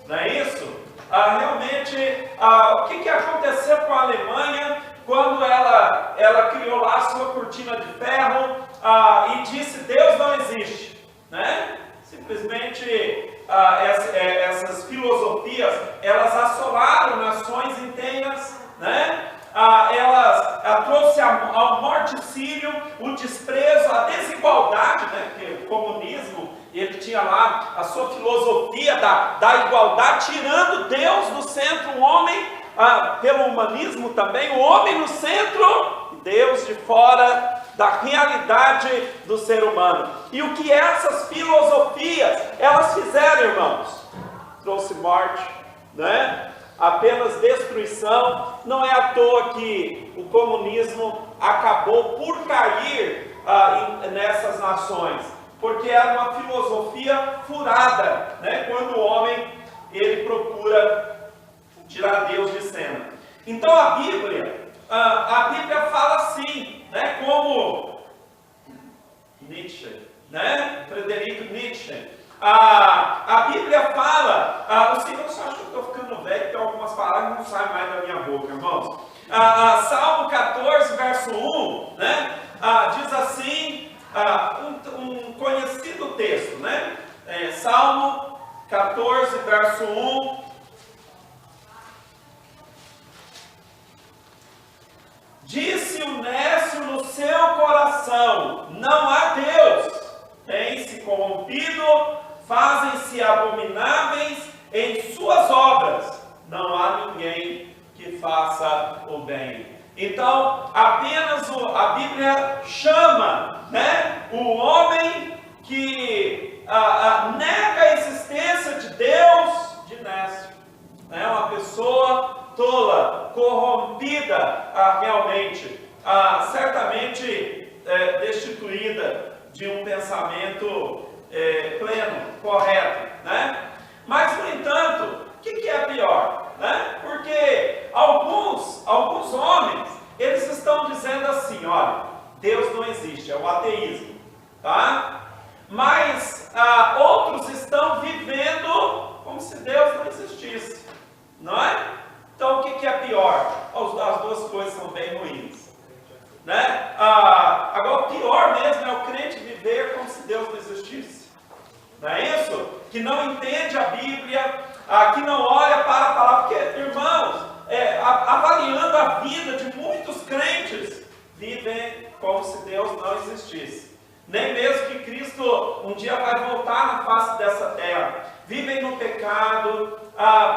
Não é isso? Realmente, o que aconteceu com a Alemanha quando ela criou lá a sua cortina de ferro e disse Deus não existe? Né? Simplesmente essas filosofias, elas assolaram nações inteiras, né? Elas trouxe ao morticínio, o desprezo, a desigualdade, né? Porque o comunismo, ele tinha lá a sua filosofia da igualdade, tirando Deus do centro, o homem, pelo humanismo também, o homem no centro, Deus de fora da realidade do ser humano. E o que essas filosofias, elas fizeram, irmãos? Trouxe morte, né? Apenas destruição. Não é à toa que o comunismo acabou por cair nessas nações, porque era uma filosofia furada, né? Quando o homem ele procura tirar Deus de cena. Então a Bíblia fala assim, né? Como Nietzsche, né? Friedrich Nietzsche. A Bíblia fala, o Senhor só acha que eu estou ficando velho, porque algumas palavras não saem mais da minha boca, irmãos. Salmo 14, verso 1, né? Diz assim, um conhecido texto, né? Salmo 14, verso 1. Disse o nécio no seu coração, não há Deus, tem-se corrompido, fazem-se abomináveis em suas obras, não há ninguém que faça o bem. Então, apenas a Bíblia chama, né, o homem que nega a existência de Deus de nécio. É uma pessoa tola, corrompida realmente, certamente destituída de um pensamento pleno, correto, né? Mas, no entanto, o que é pior? Né? Porque alguns homens, eles estão dizendo assim, olha, Deus não existe, é o ateísmo, tá? Mas outros estão vivendo como se Deus não existisse, não é? Então, o que é pior? As duas coisas são bem ruins, né? Agora, o pior mesmo é o crente viver como se Deus não existisse, não é isso? Que não entende a Bíblia, que não olha para a palavra, porque, irmãos, avaliando a vida de muitos crentes, vivem como se Deus não existisse. Nem mesmo que Cristo um dia vai voltar na face dessa terra. Vivem no pecado,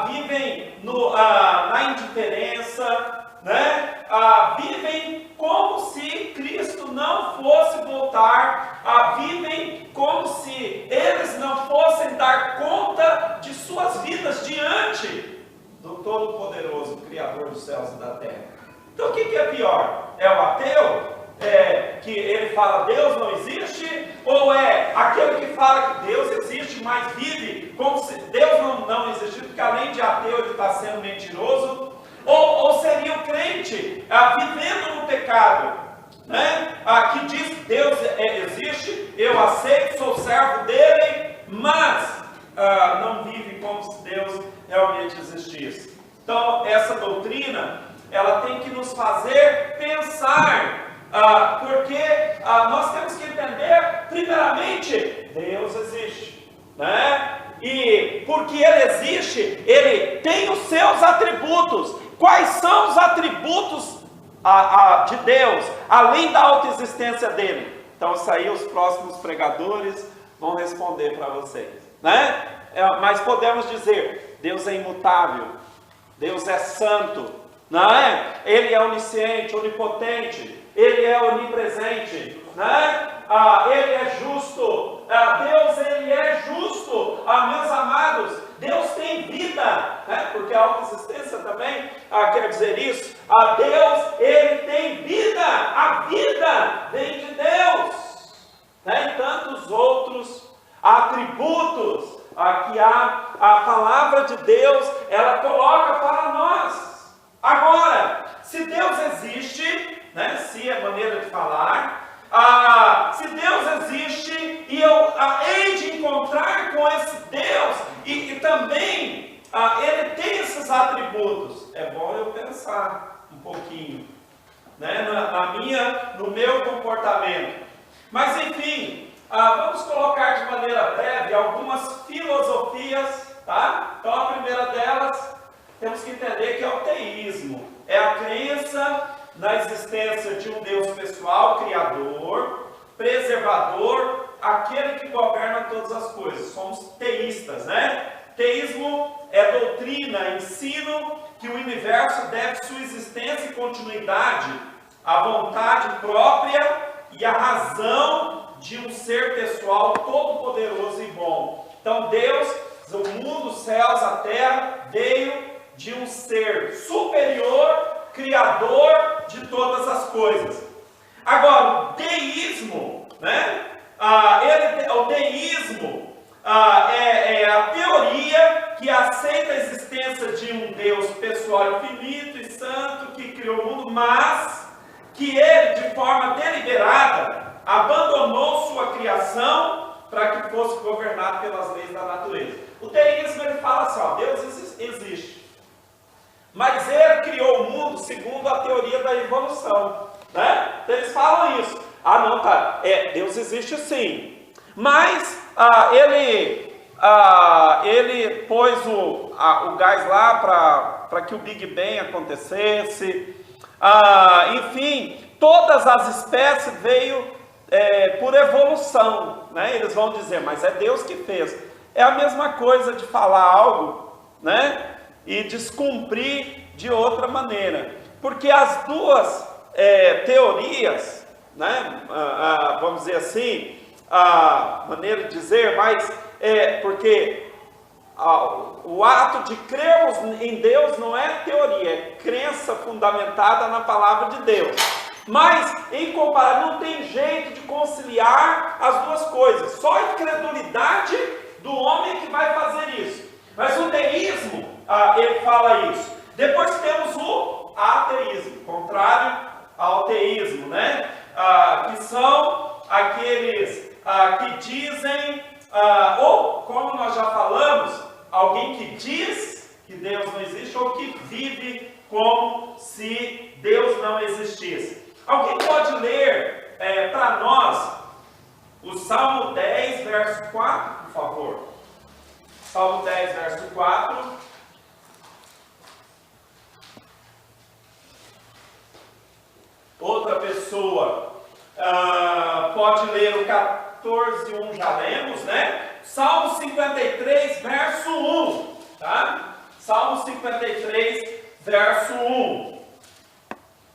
vivem na indiferença, né? Vivem como se Cristo não fosse voltar, vivem como se eles não fossem dar conta de suas vidas diante do Todo-Poderoso, Criador dos céus e da terra. Então o que é pior? É o ateu? Que ele fala Deus não existe? Ou é aquele que fala que Deus existe, mas vive como se Deus não existisse, porque além de ateu ele está sendo mentiroso? Ou seria o crente vivendo no pecado, né? Que diz que Deus existe, eu aceito, sou servo dele, mas não vive como se Deus realmente existisse. Então essa doutrina, ela tem que nos fazer pensar, porque nós temos que entender, primeiramente, Deus existe, né? E porque Ele existe, Ele tem os seus atributos. Quais são os atributos de Deus, além da autoexistência dele? Então isso aí os próximos pregadores vão responder para vocês, né? Mas podemos dizer, Deus é imutável, Deus é santo, não é? Ele é onisciente, onipotente, Ele é onipresente, né? Ele é justo, Deus Ele é justo, meus amados, Deus tem vida, né? Porque a autoexistência também quer dizer isso, Deus Ele tem vida, a vida vem de Deus, que a palavra de Deus, ela coloca para nós. Agora, se Deus existe, né, se é maneira de falar, se Deus existe e eu hei de encontrar com esse Deus, e também ele tem esses atributos, é bom eu pensar um pouquinho, né, no meu comportamento. Mas enfim, vamos colocar de maneira breve algumas filosofias, tá? Então a primeira delas, temos que entender que é o teísmo. É a crença na existência de um Deus pessoal, criador, preservador, aquele que governa todas as coisas. Somos teístas, né? Teísmo é doutrina, ensino que o universo deve sua existência e continuidade à vontade própria e à razão de um ser pessoal todo-poderoso e bom. Então Deus, o mundo, os céus, a terra, veio de um ser superior, criador de todas as coisas. Agora, o deísmo, né? O deísmo é a teoria que aceita a existência de um Deus pessoal infinito e santo que criou o mundo, mas que ele, de forma deliberada, abandonou sua criação para que fosse governado pelas leis da natureza. O deísmo, ele fala assim, Deus existe, mas ele criou o mundo segundo a teoria da evolução, né? Então eles falam isso. Não, tá, Deus existe sim, mas ele pôs o gás lá para que o Big Bang acontecesse. Enfim, todas as espécies veio por evolução, né? Eles vão dizer, mas é Deus que fez. É a mesma coisa de falar algo, né, e descumprir de outra maneira, porque as duas teorias, né, vamos dizer assim, a maneira de dizer, mas porque o ato de crermos em Deus não é teoria, é crença fundamentada na palavra de Deus. Mas, em comparação, não tem jeito de conciliar as duas coisas. Só a incredulidade do homem que vai fazer isso. Mas o deísmo, ele fala isso. Depois temos o ateísmo, contrário ao teísmo, né? Que são aqueles que dizem, ou como nós já falamos, alguém que diz que Deus não existe, ou que vive como se Deus não existisse. Alguém pode ler para nós o Salmo 10, verso 4, por favor? Salmo 10, verso 4. Outra pessoa pode ler o 14:1, já lemos, né? Salmo 53, verso 1, tá? Salmo 53, verso 1.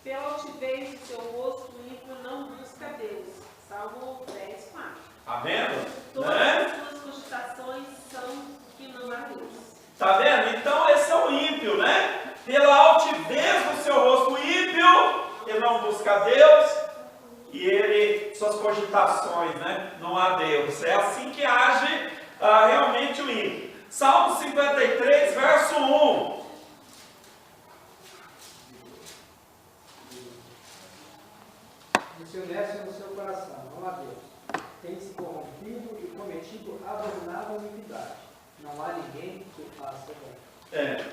Pela altivez do seu rosto, o ímpio não busca Deus. Salmo 10, 4. Tá vendo? Todas Né? as suas cogitações são que não há Deus. Tá vendo? Então esse é o ímpio, né? Pela altivez do seu rosto, o ímpio, ele não busca Deus e suas cogitações, né? Não há Deus. É assim que age realmente o ímpio. Salmo 53, verso 1. Disse honesto no seu coração, não há Deus. Tem se corrompido e cometido abominável iniquidade. Não há ninguém que faça bem.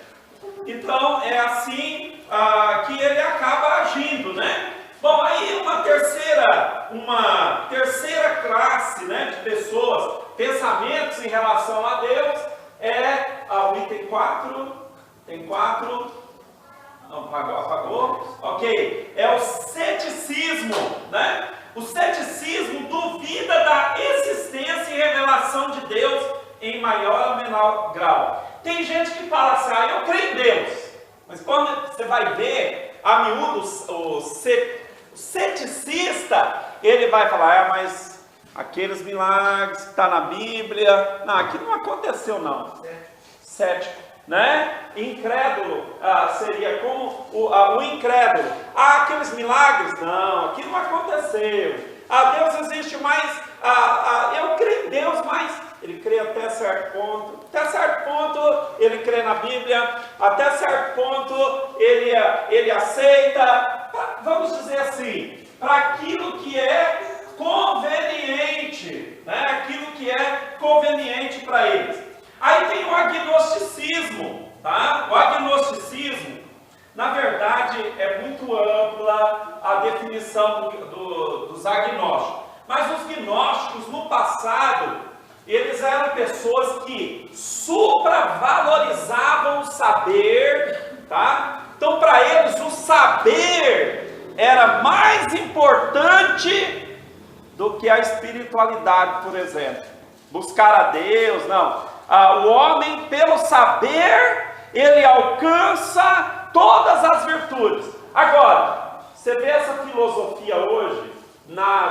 Então é assim que ele acaba agindo, né? Bom, aí uma terceira classe, né, de pessoas, pensamentos em relação a Deus o item 4, tem 4, não, apagou, ok, é o ceticismo, né? O ceticismo duvida da existência e revelação de Deus em maior ou menor grau. Tem gente que fala assim, eu creio em Deus, mas quando você vai ver a miúdo, o ceticista, ele vai falar, mas aqueles milagres que está na Bíblia, não, aquilo não aconteceu não. Cético, né? Incrédulo seria como o incrédulo. Aqueles milagres, não, aquilo não aconteceu. Deus existe, mas eu creio em Deus, mas ele crê até certo ponto. Até certo ponto ele crê na Bíblia, até certo ponto ele aceita, vamos dizer assim, para aquilo que é conveniente, né? Aquilo que é conveniente para eles. Aí tem o agnosticismo, tá? O agnosticismo, na verdade, é muito ampla a definição dos agnósticos. Mas os gnósticos, no passado, eles eram pessoas que supravalorizavam o saber, tá? Então, para eles, o saber era mais importante do que a espiritualidade, por exemplo. Buscar a Deus, não. O homem, pelo saber, ele alcança todas as virtudes. Agora, você vê essa filosofia hoje,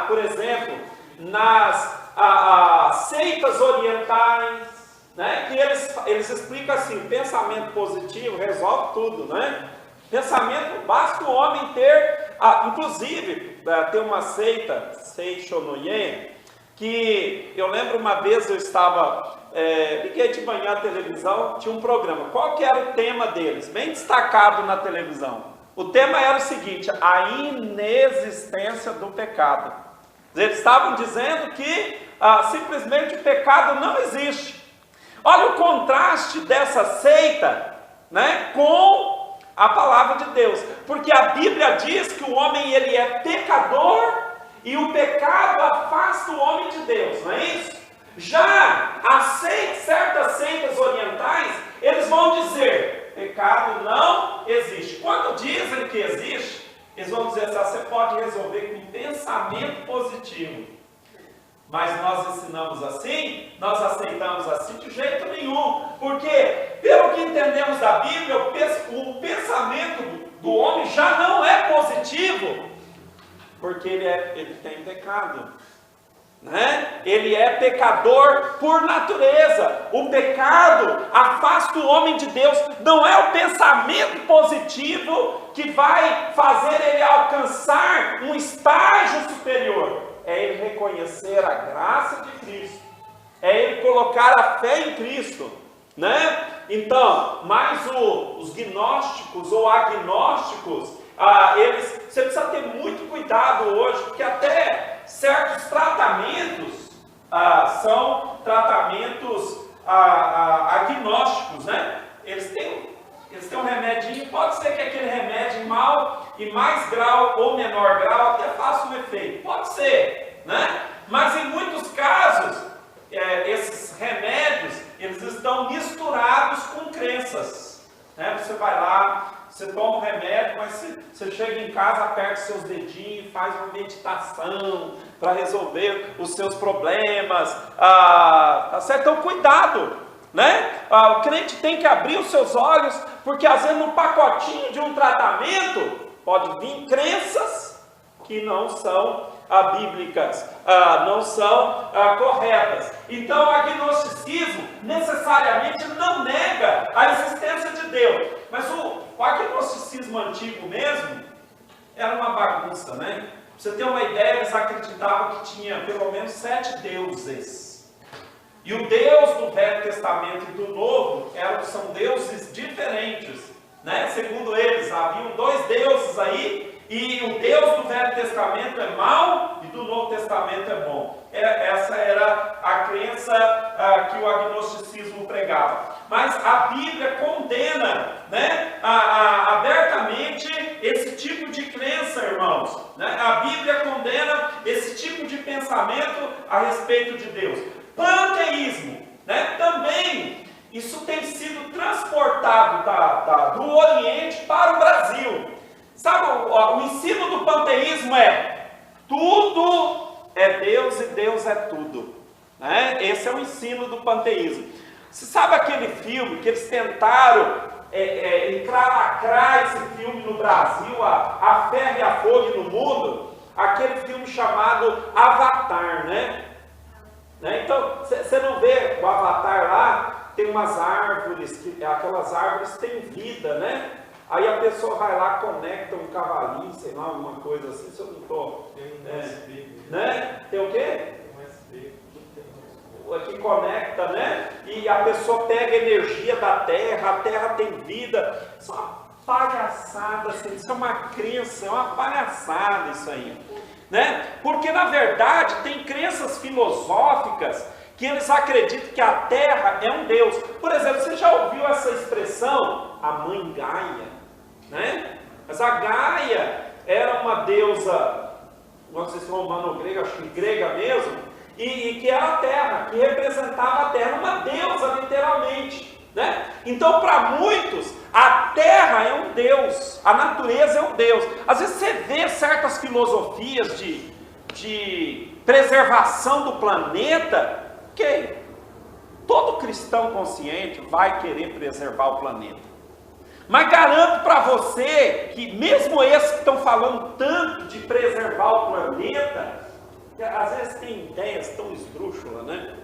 por exemplo, nas seitas orientais, né? Que eles explicam assim: pensamento positivo resolve tudo, né? Pensamento, basta o homem ter, inclusive, tem uma seita, Seishonoye, que eu lembro uma vez eu estava, liguei de manhã a televisão, tinha um programa, qual que era o tema deles? Bem destacado na televisão. O tema era o seguinte: a inexistência do pecado. Eles estavam dizendo que simplesmente o pecado não existe. Olha o contraste dessa seita, né, com a palavra de Deus, porque a Bíblia diz que o homem ele é pecador e o pecado afasta o homem de Deus, não é isso? Já certas seitas orientais, eles vão dizer: pecado não existe. Quando dizem que existe, eles vão dizer assim: você pode resolver com pensamento positivo. Mas nós ensinamos assim, nós aceitamos assim de jeito nenhum. Porque, pelo que entendemos da Bíblia, o pensamento do homem já não é positivo, porque ele tem pecado, né? Ele é pecador por natureza. O pecado afasta o homem de Deus. Não é o pensamento positivo que vai fazer ele alcançar um estágio superior. É ele reconhecer a graça de Cristo, é ele colocar a fé em Cristo, né? Então, mas os gnósticos ou agnósticos, você precisa ter muito cuidado hoje, porque até certos tratamentos são tratamentos agnósticos, né? Eles têm um remedinho, pode ser que aquele remédio em mais grau ou menor grau até faça um efeito, pode ser, né? Mas em muitos casos, esses remédios, eles estão misturados com crenças, né? Você vai lá, você toma um remédio, mas você chega em casa, aperta seus dedinhos, faz uma meditação para resolver os seus problemas, tá certo? Então cuidado, né? O crente tem que abrir os seus olhos, porque às vezes no pacotinho de um tratamento pode vir crenças que não são bíblicas, não são corretas. Então o agnosticismo necessariamente não nega a existência de Deus, mas o agnosticismo antigo mesmo era uma bagunça, né? Pra você ter uma ideia, eles acreditavam que tinha pelo menos 7 deuses. E o Deus do Velho Testamento e do Novo são deuses diferentes, né? Segundo eles, haviam 2 deuses aí, e o Deus do Velho Testamento é mau e do Novo Testamento é bom. Essa era a crença que o agnosticismo pregava. Mas a Bíblia condena, né, abertamente esse tipo de crença, irmãos, né? A Bíblia condena esse tipo de pensamento a respeito de Deus. Panteísmo, né? Também isso tem sido transportado do Oriente para o Brasil. Sabe, o ensino do panteísmo é: tudo é Deus e Deus é tudo, né? Esse é o ensino do panteísmo. Você sabe aquele filme que eles tentaram encravacrar esse filme no Brasil, a ferro e a fogo no mundo? Aquele filme chamado Avatar, né? Então, você não vê o Avatar lá, tem umas árvores, aquelas árvores têm vida, né? Aí a pessoa vai lá, conecta um cavalinho, sei lá, alguma coisa assim, se eu não estou... Tem um USB. Né? Tem o quê? Tem um USB. que conecta, né? E a pessoa pega a energia da terra, a terra tem vida. Isso é uma palhaçada, assim, isso é uma crença, é uma palhaçada isso aí, né? Porque na verdade tem crenças filosóficas que eles acreditam que a terra é um Deus. Por exemplo, você já ouviu essa expressão, a mãe Gaia, né? Mas a Gaia era uma deusa, não sei se romana ou grega, acho que grega mesmo, e que era a terra, que representava a terra, uma deusa literalmente, né? Então para muitos a terra é um Deus, a natureza é um Deus. Às vezes você vê certas filosofias de preservação do planeta, ok, todo cristão consciente vai querer preservar o planeta. Mas garanto para você que mesmo esses que estão falando tanto de preservar o planeta, às vezes tem ideias tão esdrúxulas, né?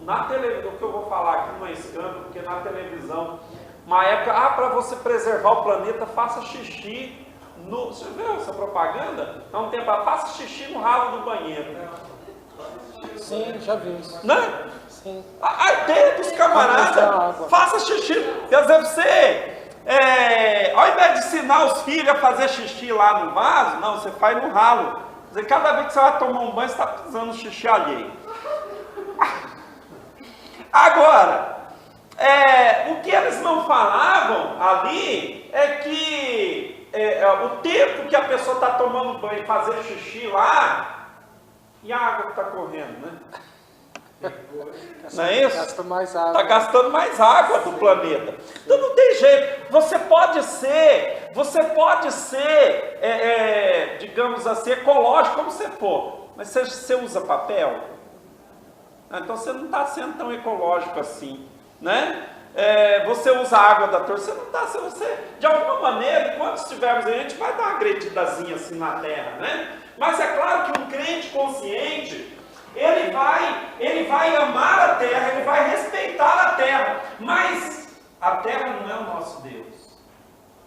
Na televisão, o que eu vou falar aqui não é escândalo, porque na televisão, uma época, para você preservar o planeta, faça xixi no... Você viu essa propaganda? Há um tempo, faça xixi no ralo do banheiro. Sim, já vi isso. Né? Sim. A ideia dos camaradas, faça xixi. Quer dizer, você, ao invés de ensinar os filhos a fazer xixi lá no vaso, não, você faz no ralo. Quer dizer, cada vez que você vai tomar um banho, você está pisando xixi alheio. Agora, o que eles não falavam ali é que o tempo que a pessoa está tomando banho e fazer xixi lá, e a água que está correndo, né? Não é isso? Gasta mais água. Está gastando mais água do planeta. Então não tem jeito. Você pode ser, digamos assim, ecológico como você for, mas você usa papel, então você não está sendo tão ecológico assim, né? Você usa a água da torre, você não está, você, de alguma maneira, enquanto estivermos aí, a gente vai dar uma agredidazinha assim na terra, né? Mas é claro que um crente consciente, ele vai amar a terra, ele vai respeitar a terra, mas a terra não é o nosso Deus,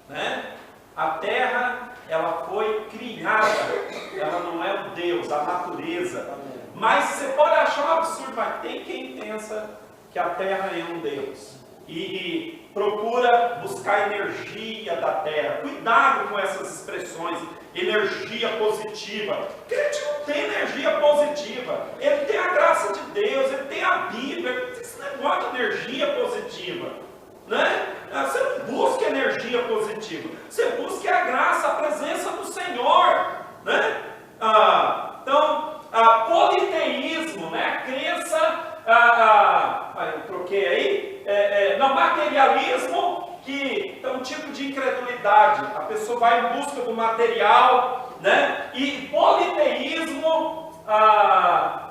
né? A terra, ela foi criada, ela não é o Deus, a natureza. Mas você pode achar um absurdo, mas tem quem pensa que a terra é um Deus e procura buscar energia da terra. Cuidado com essas expressões, energia positiva. O crente não tem energia positiva, ele tem a graça de Deus, ele tem a Bíblia, ele tem esse negócio de energia positiva, né? Você não busca energia positiva, você busca a graça, a presença do Senhor, né? Então, politeísmo, né? A crença, eu troquei aí, não, materialismo, que é um tipo de incredulidade, a pessoa vai em busca do material, né? E politeísmo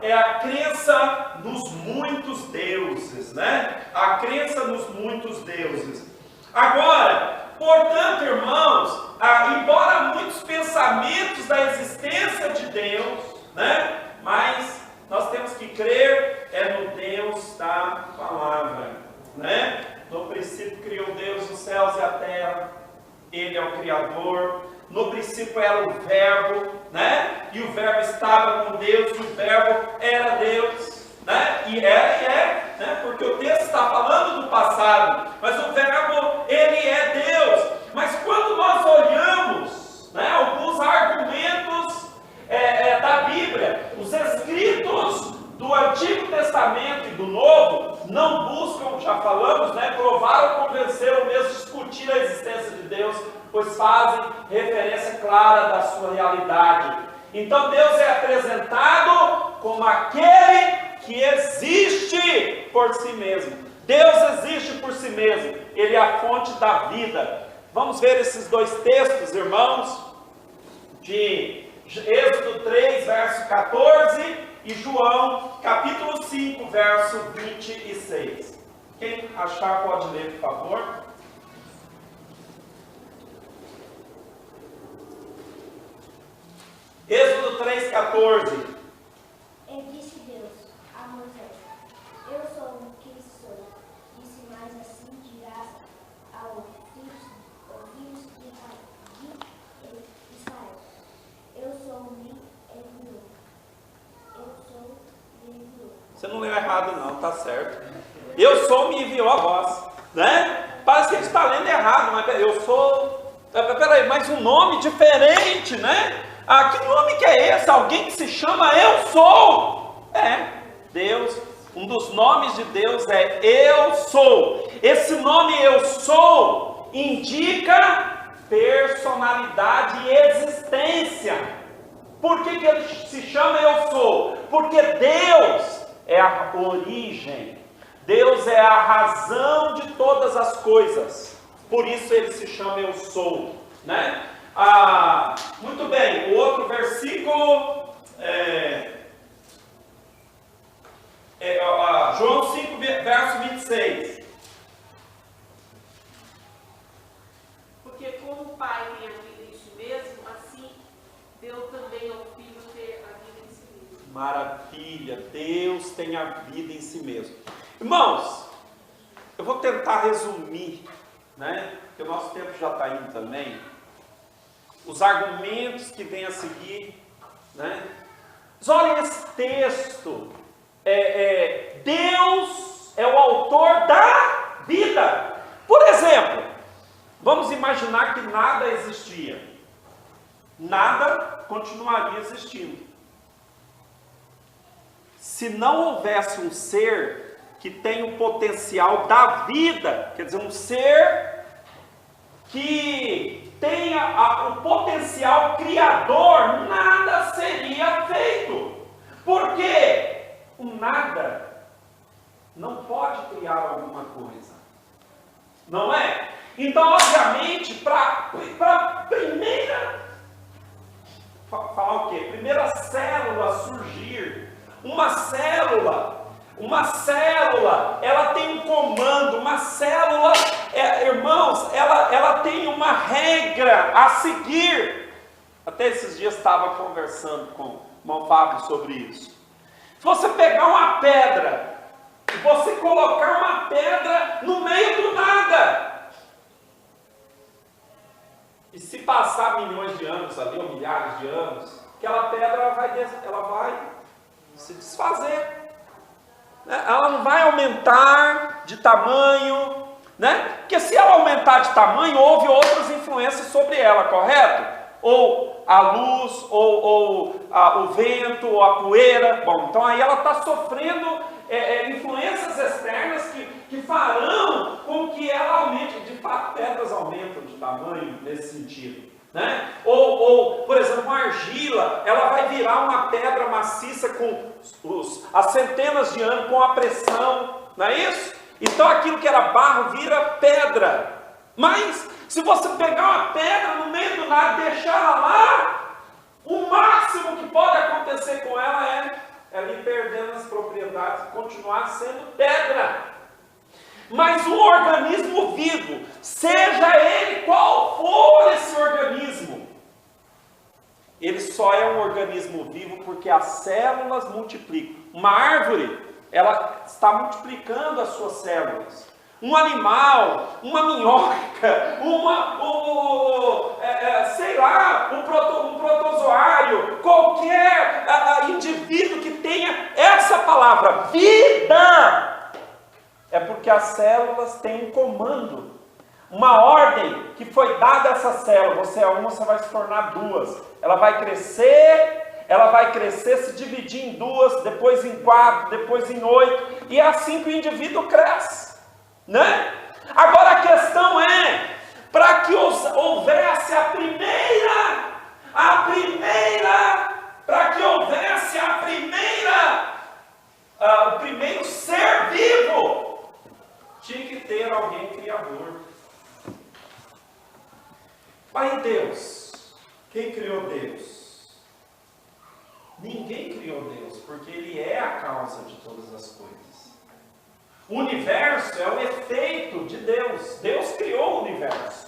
é a crença nos muitos deuses, né? A crença nos muitos deuses. Agora, portanto, irmãos, embora muitos pensamentos da existência de Deus, né? Mas nós temos que crer no Deus da palavra, né? No princípio criou Deus os céus e a terra, Ele é o Criador. No princípio era o Verbo, né? E o Verbo estava com Deus, e o Verbo era Deus, né? E é, né? Porque o texto está falando do passado, mas o Verbo, Ele é Deus. Mas quando nós olhamos, né, alguns argumentos da Bíblia, os escritos do Antigo Testamento e do Novo não buscam, já falamos, né, provar ou convencer ou mesmo discutir a existência de Deus, pois fazem referência clara da sua realidade. Então Deus é apresentado como aquele que existe por si mesmo. Deus existe por si mesmo, Ele é a fonte da vida. Vamos ver esses dois textos, irmãos, de Êxodo 3, verso 14, e João, capítulo 5, verso 26. Quem achar pode ler, por favor. Êxodo 3, 14. E disse Deus a Moisés: Eu sou o que sou. Disse mais assim: dirás aos filhos de Israel: Eu sou o me enviou. Eu sou Você não leu errado não, tá certo. Eu sou me enviou a voz, né? Parece que ele está lendo errado, mas eu sou... Peraí, mas um nome diferente, né? Ah, que nome que é esse? Alguém que se chama Eu Sou. Deus, um dos nomes de Deus é Eu Sou. Esse nome Eu Sou indica personalidade e existência. Por que ele se chama Eu Sou? Porque Deus é a origem, Deus é a razão de todas as coisas. Por isso ele se chama Eu Sou, né? Muito bem, o outro versículo João 5, verso 26. Porque como o Pai tem a vida em si mesmo, assim deu também ao Filho ter a vida em si mesmo. Maravilha, Deus tem a vida em si mesmo. Irmãos, eu vou tentar resumir, né? Porque o nosso tempo já está indo também. Os argumentos que vêm a seguir, né? Mas olhem esse texto. Deus é o autor da vida. Por exemplo, vamos imaginar que nada existia. Nada continuaria existindo. Se não houvesse um ser que tem o potencial da vida, quer dizer, um ser que tenha o potencial criador, nada seria feito. Por quê? O nada não pode criar alguma coisa, não é? Então, obviamente, para primeira, falar o quê? Primeira célula surgir, uma célula, ela tem um comando, uma célula, irmãos, ela tem uma regra a seguir. Até esses dias estava conversando com o irmão Fábio sobre isso. Se você pegar uma pedra, e você colocar uma pedra no meio do nada, e se passar milhões de anos ali, ou milhares de anos, aquela pedra ela vai se desfazer. Ela não vai aumentar de tamanho, né? Porque se ela aumentar de tamanho, houve outras influências sobre ela, correto? Ou a luz, ou o vento, ou a poeira. Bom, então aí ela está sofrendo influências externas que farão com que ela aumente. De fato, pedras aumentam de tamanho nesse sentido, né? Ou, por exemplo, uma argila, ela vai virar uma pedra maciça com as centenas de anos, com a pressão, não é isso? Então aquilo que era barro vira pedra. Mas se você pegar uma pedra no meio do nada e deixar ela lá, o máximo que pode acontecer com ela é ela ir perdendo as propriedades e continuar sendo pedra. Mas um organismo vivo, seja ele qual for esse organismo, ele só é um organismo vivo porque as células multiplicam. Uma árvore, ela está multiplicando as suas células. Um animal, uma minhoca, um protozoário, qualquer indivíduo que tenha essa palavra, vida, é porque as células têm um comando, uma ordem que foi dada a essa célula. Você é uma, você vai se tornar duas. Ela vai crescer, se dividir em duas, depois em 4, depois em 8, e é assim que o indivíduo cresce, né? Agora a questão é, para que houvesse o primeiro ser vivo, tinha que ter alguém criador. Aí Deus, quem criou Deus? Ninguém criou Deus, porque Ele é a causa de todas as coisas. O universo é o efeito de Deus. Deus criou o universo.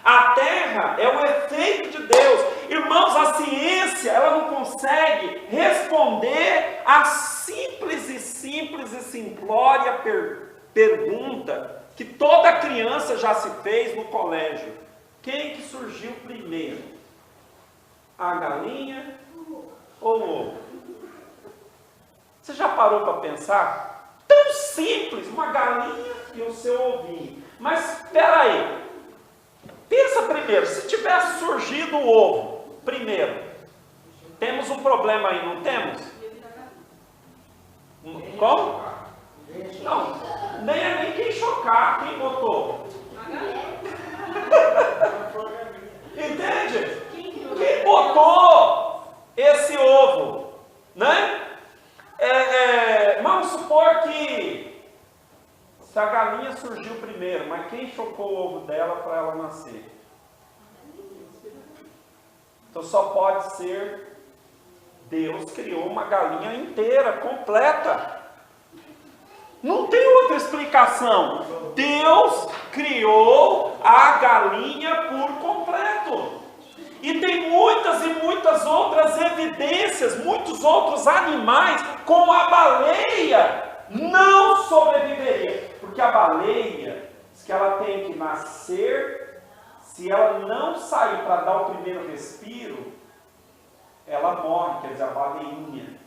A Terra é o efeito de Deus. Irmãos, a ciência, ela não consegue responder a simples e simplória pergunta que toda criança já se fez no colégio. Quem que surgiu primeiro? A galinha ou o ovo? Você já parou para pensar? Tão simples, uma galinha e o seu ovinho. Mas espera aí. Pensa primeiro, se tivesse surgido o ovo, primeiro, temos um problema aí, não temos? Como? Não, nem é nem quem chocar, quem botou. Entende? Quem botou esse ovo, né? Vamos supor que se a galinha surgiu primeiro, mas quem chocou o ovo dela para ela nascer? Então só pode ser Deus criou uma galinha inteira, completa. Não tem outra explicação. Deus criou a galinha por completo. E tem muitas e muitas outras evidências, muitos outros animais, como a baleia, não sobreviveria. Porque a baleia, diz que ela tem que nascer, se ela não sair para dar o primeiro respiro, ela morre, quer dizer, a baleinha.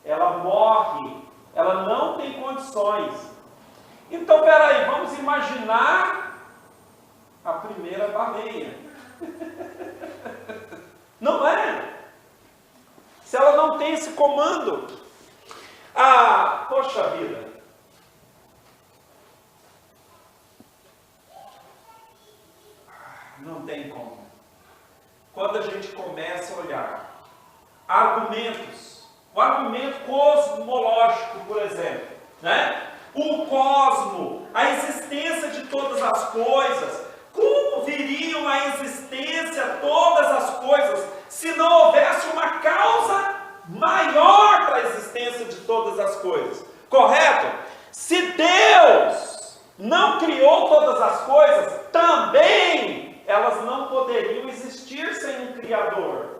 Ela morre, ela não tem condições. Então, peraí, vamos imaginar a primeira baleia. Não é? Se ela não tem esse comando. Poxa vida. Não tem como. Quando a gente começa a olhar argumentos, o argumento cosmológico, por exemplo, né? O cosmo, a existência de todas as coisas. Como viriam a existência todas as coisas se não houvesse uma causa maior para a existência de todas as coisas? Correto? Se Deus não criou todas as coisas, também elas não poderiam existir sem um Criador.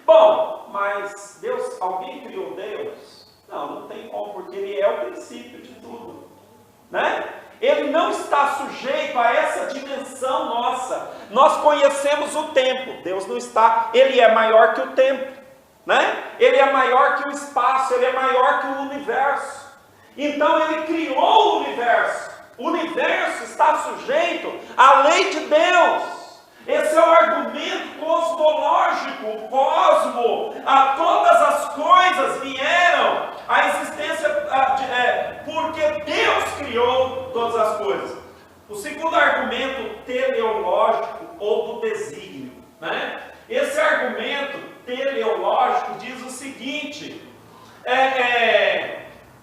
Bom, mas Deus, alguém criou Deus? Não tem como, porque Ele é o princípio de tudo, né? Ele não está sujeito a essa dimensão nossa. Nós conhecemos o tempo, Deus não está, Ele é maior que o tempo, né? Ele é maior que o espaço, Ele é maior que o universo. Então Ele criou o universo está sujeito à lei de Deus. Esse é o argumento cosmológico, o cosmo, todas as coisas vieram à existência porque Deus criou todas as coisas. O segundo argumento teleológico ou do desígnio, né? Esse argumento teleológico diz o seguinte: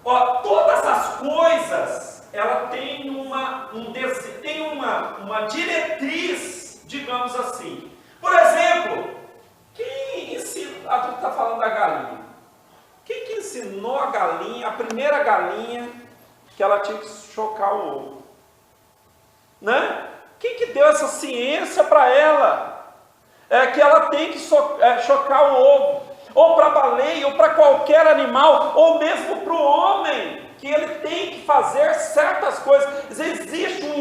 todas as coisas ela tem uma diretriz, digamos assim. Por exemplo, quem ensinou, tu está falando da galinha, quem que ensinou a galinha, a primeira galinha, que ela tinha que chocar o ovo? Né? Quem que deu essa ciência para ela? Que ela tem que chocar o ovo, ou para a baleia, ou para qualquer animal, ou mesmo para o homem, que ele tem que fazer certas coisas. Existe um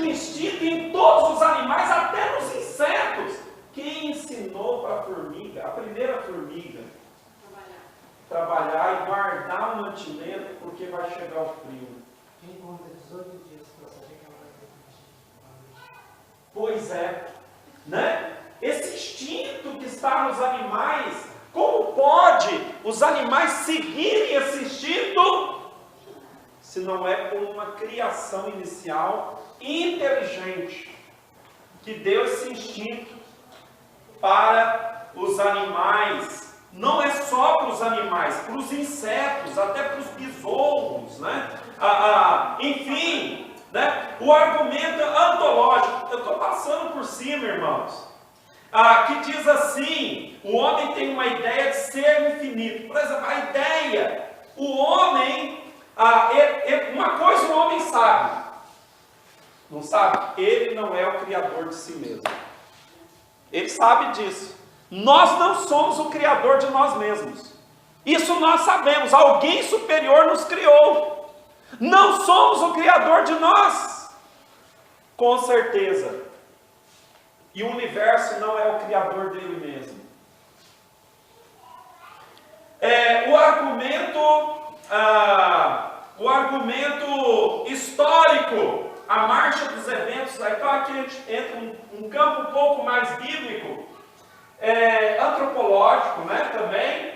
instinto em todos os animais, até nos insetos. Quem ensinou para a formiga, a primeira formiga, trabalhar e guardar o mantimento, porque vai chegar o frio? Quem conta 18 dias para saber que ela vai ter que. Pois é, né? Esse instinto que está nos animais, como pode os animais seguirem esse instinto, se não é por uma criação inicial inteligente, que deu esse instinto para os animais? Não é só para os animais, para os insetos, até para os besouros, né? Enfim, né? O argumento antológico, eu estou passando por cima, irmãos, que diz assim: o homem tem uma ideia de ser infinito. Por exemplo, a ideia, o homem, uma coisa o homem sabe, não sabe? Ele não é o criador de si mesmo. Ele sabe disso. Nós não somos o criador de nós mesmos. Isso nós sabemos. Alguém superior nos criou. Não somos o criador de nós. Com certeza. E o universo não é o criador dele mesmo. O argumento histórico, a marcha dos eventos, então aqui a gente entra um campo um pouco mais bíblico, antropológico, né, também.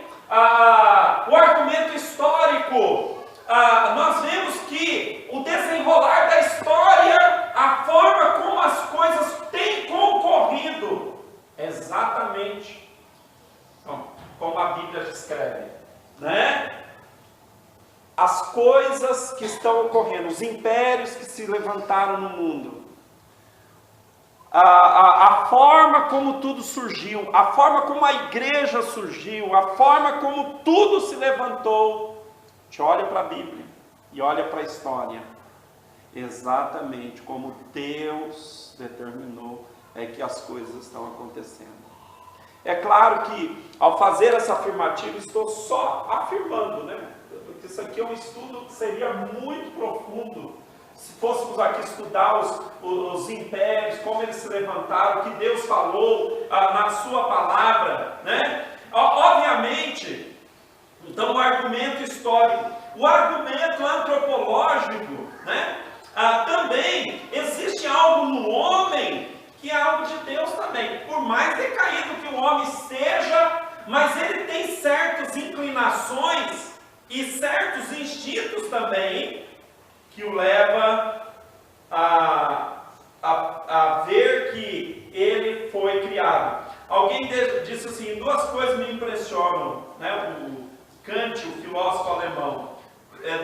O argumento histórico, nós vemos que o desenrolar da história, a forma como as coisas têm concorrido, exatamente como a Bíblia descreve, né? As coisas que estão ocorrendo, os impérios que se levantaram no mundo, a forma como tudo surgiu, a forma como a igreja surgiu, a forma como tudo se levantou. A gente olha para a Bíblia e olha para a história, exatamente como Deus determinou é que as coisas estão acontecendo. É claro que ao fazer essa afirmativa estou só afirmando, né? Porque isso aqui é um estudo que seria muito profundo se fôssemos aqui estudar os impérios, como eles se levantaram, o que Deus falou na sua palavra, né? Obviamente, então o argumento histórico, o argumento antropológico, né? Também existe algo no homem que é algo de Deus também. Por mais decaído que o homem seja, mas ele tem certas inclinações e certos instintos também que o leva a ver que ele foi criado. Alguém disse assim, duas coisas me impressionam, né? O Kant, o filósofo alemão,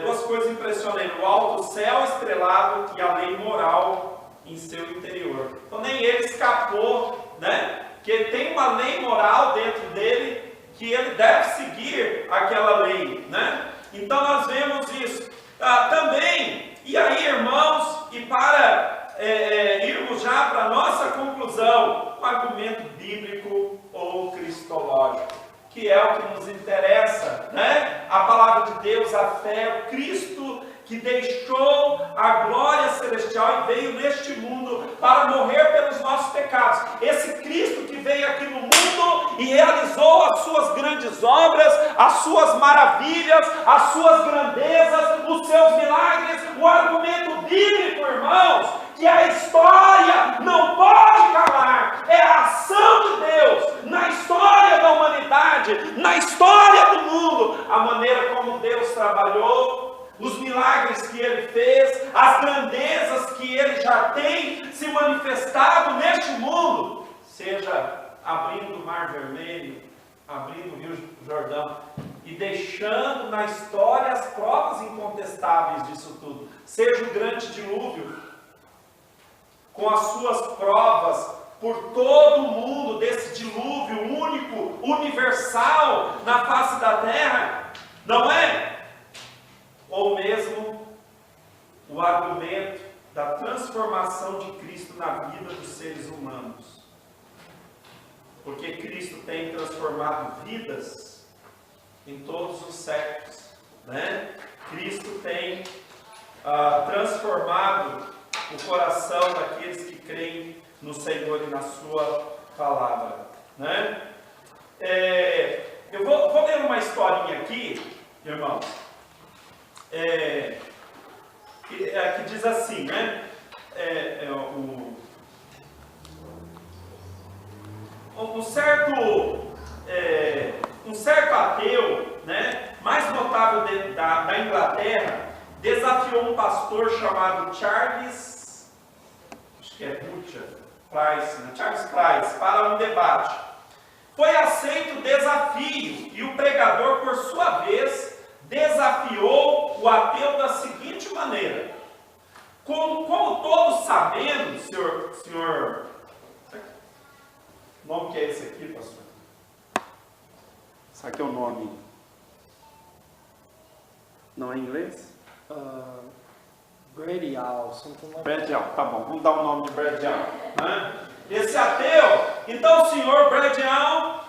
duas coisas impressionam ele: o alto céu estrelado e a lei moral em seu interior. Então nem ele escapou, né? Que ele tem uma lei moral dentro dele, que ele deve seguir aquela lei, né? Então nós vemos isso. Também, e aí, irmãos, e para irmos já para a nossa conclusão, o argumento bíblico ou cristológico, que é o que nos interessa, né? A palavra de Deus, a fé, o Cristo que deixou a glória celestial e veio neste mundo para morrer pelos nossos pecados. Esse Cristo que veio aqui no mundo e realizou as suas grandes obras, as suas maravilhas, as suas grandezas, os seus milagres. O argumento bíblico, irmãos, que a história não pode calar, é a ação de Deus na história da humanidade, na história do mundo, a maneira como Deus trabalhou, os milagres que Ele fez, as grandezas que Ele já tem se manifestado neste mundo, seja abrindo o Mar Vermelho, abrindo o Rio Jordão e deixando na história as provas incontestáveis disso tudo, seja o grande dilúvio, com as suas provas por todo o mundo, desse dilúvio único, universal na face da terra, não é? Ou mesmo o argumento da transformação de Cristo na vida dos seres humanos. Porque Cristo tem transformado vidas em todos os séculos, né? Cristo tem transformado o coração daqueles que creem no Senhor e na sua palavra, né? Eu vou ler uma historinha aqui, irmãos, que diz assim, né? Um certo ateu, né, mais notável da Inglaterra, desafiou um pastor chamado Charles Price, né? Charles Price, para um debate. Foi aceito o desafio e o pregador, por sua vez, desafiou o ateu da seguinte maneira: como todos sabemos, senhor, o nome que é esse aqui, pastor? Esse aqui é o nome. Não é em inglês? Brady Owl, Brady Owl, tá bom, vamos dar o nome de Brady Owl, né? Esse ateu, então o senhor Brady Owl,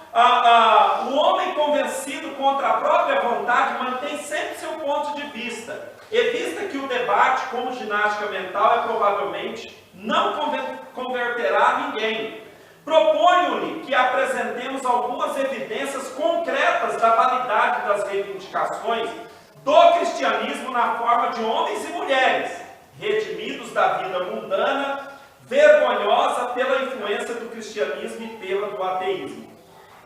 o homem convencido contra a própria vontade mantém sempre seu ponto de vista. Evita que o debate como ginástica mental provavelmente não converterá ninguém. Proponho-lhe que apresentemos algumas evidências concretas da validade das reivindicações do cristianismo na forma de homens e mulheres, redimidos da vida mundana, vergonhosa pela influência do cristianismo e pela do ateísmo.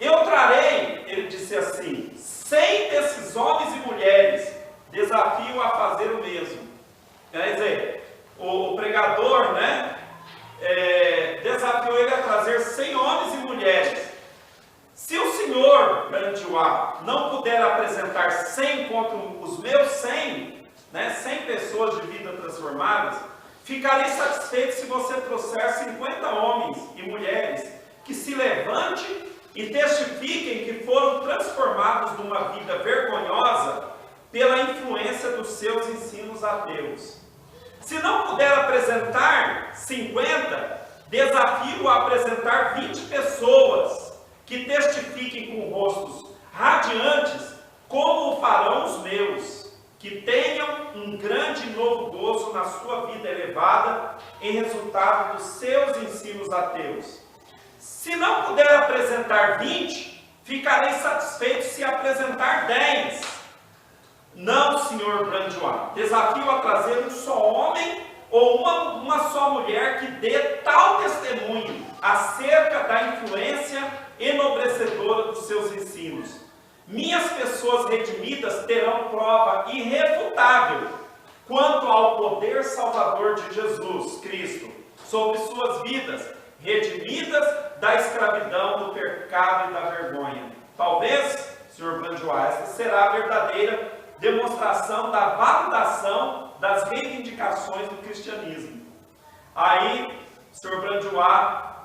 Eu trarei, ele disse assim, 100 desses homens e mulheres, desafio a fazer o mesmo. Quer dizer, o pregador, desafiou ele a trazer 100 homens e mulheres. Se o senhor, Grandiuá, não puder apresentar 100 contra os meus 100, 100 pessoas de vida transformadas, ficarei satisfeito se você trouxer 50 homens e mulheres que se levantem e testifiquem que foram transformados de uma vida vergonhosa pela influência dos seus ensinos ateus. Se não puder apresentar 50, desafio a apresentar 20 pessoas que testifiquem com rostos radiantes como o farão os meus, que tenham um grande e novo gozo na sua vida elevada em resultado dos seus ensinos ateus. Se não puder apresentar 20, ficarei satisfeito se apresentar 10. Não, senhor Grandiuá, desafio a trazer um só homem ou uma só mulher que dê tal testemunho acerca da influência enobrecedora dos seus ensinos. Minhas pessoas redimidas terão prova irrefutável quanto ao poder salvador de Jesus Cristo sobre suas vidas, redimidas da escravidão, do pecado e da vergonha. Talvez, senhor Grandiuá, essa será a verdadeira demonstração da validação das reivindicações do cristianismo. Aí, o senhor Grandiuá,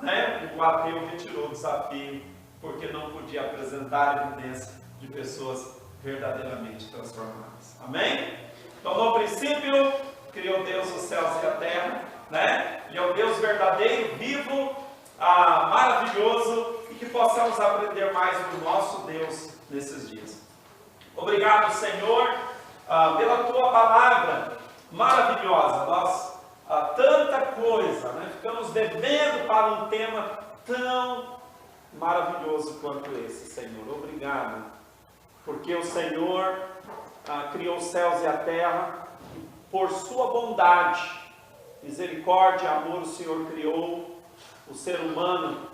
o ateu retirou o desafio, porque não podia apresentar evidência de pessoas verdadeiramente transformadas. Amém? Então, no princípio, criou Deus os céus e a terra, Ele é o Deus verdadeiro, vivo, maravilhoso, e que possamos aprender mais do nosso Deus nesses dias. Obrigado, Senhor, pela Tua palavra maravilhosa. Nós, tanta coisa, ficamos devendo para um tema tão maravilhoso quanto esse, Senhor. Obrigado, porque o Senhor criou os céus e a terra, e por Sua bondade, misericórdia e amor, o Senhor criou o ser humano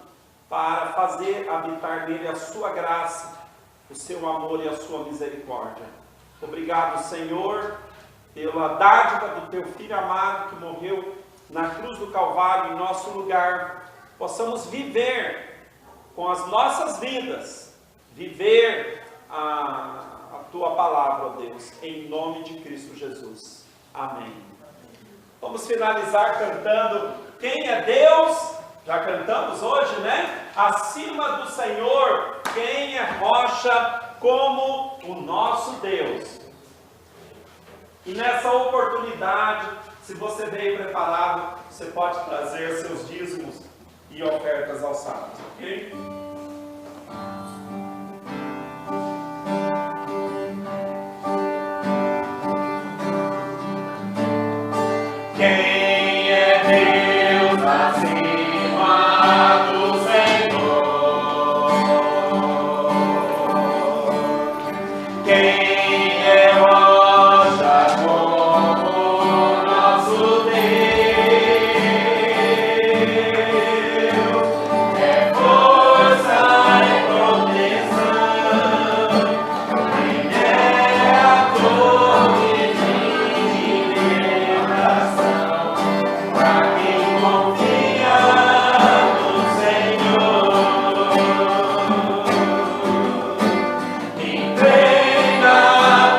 para fazer habitar nele a Sua graça, o seu amor e a sua misericórdia. Obrigado, Senhor, pela dádiva do teu Filho amado que morreu na cruz do Calvário em nosso lugar. Possamos viver com as nossas vidas, viver a tua palavra, ó Deus, em nome de Cristo Jesus. Amém. Vamos finalizar cantando Quem é Deus? Já cantamos hoje, Acima do Senhor, quem é rocha como o nosso Deus? E nessa oportunidade, se você veio preparado, você pode trazer seus dízimos e ofertas aos sábados, ok? Quem é Deus acima do Senhor? Quem é rocha como nosso Deus? É força e proteção, quem é a torre de libertação, pra quem confia no Senhor. Treina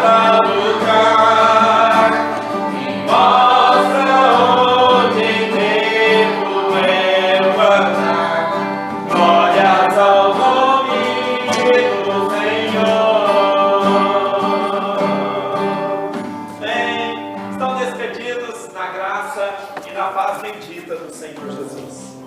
pra lutar e mostra onde devo levantar glórias ao nome do Senhor. Bem, estão despedidos na graça e na paz bendita do Senhor Jesus.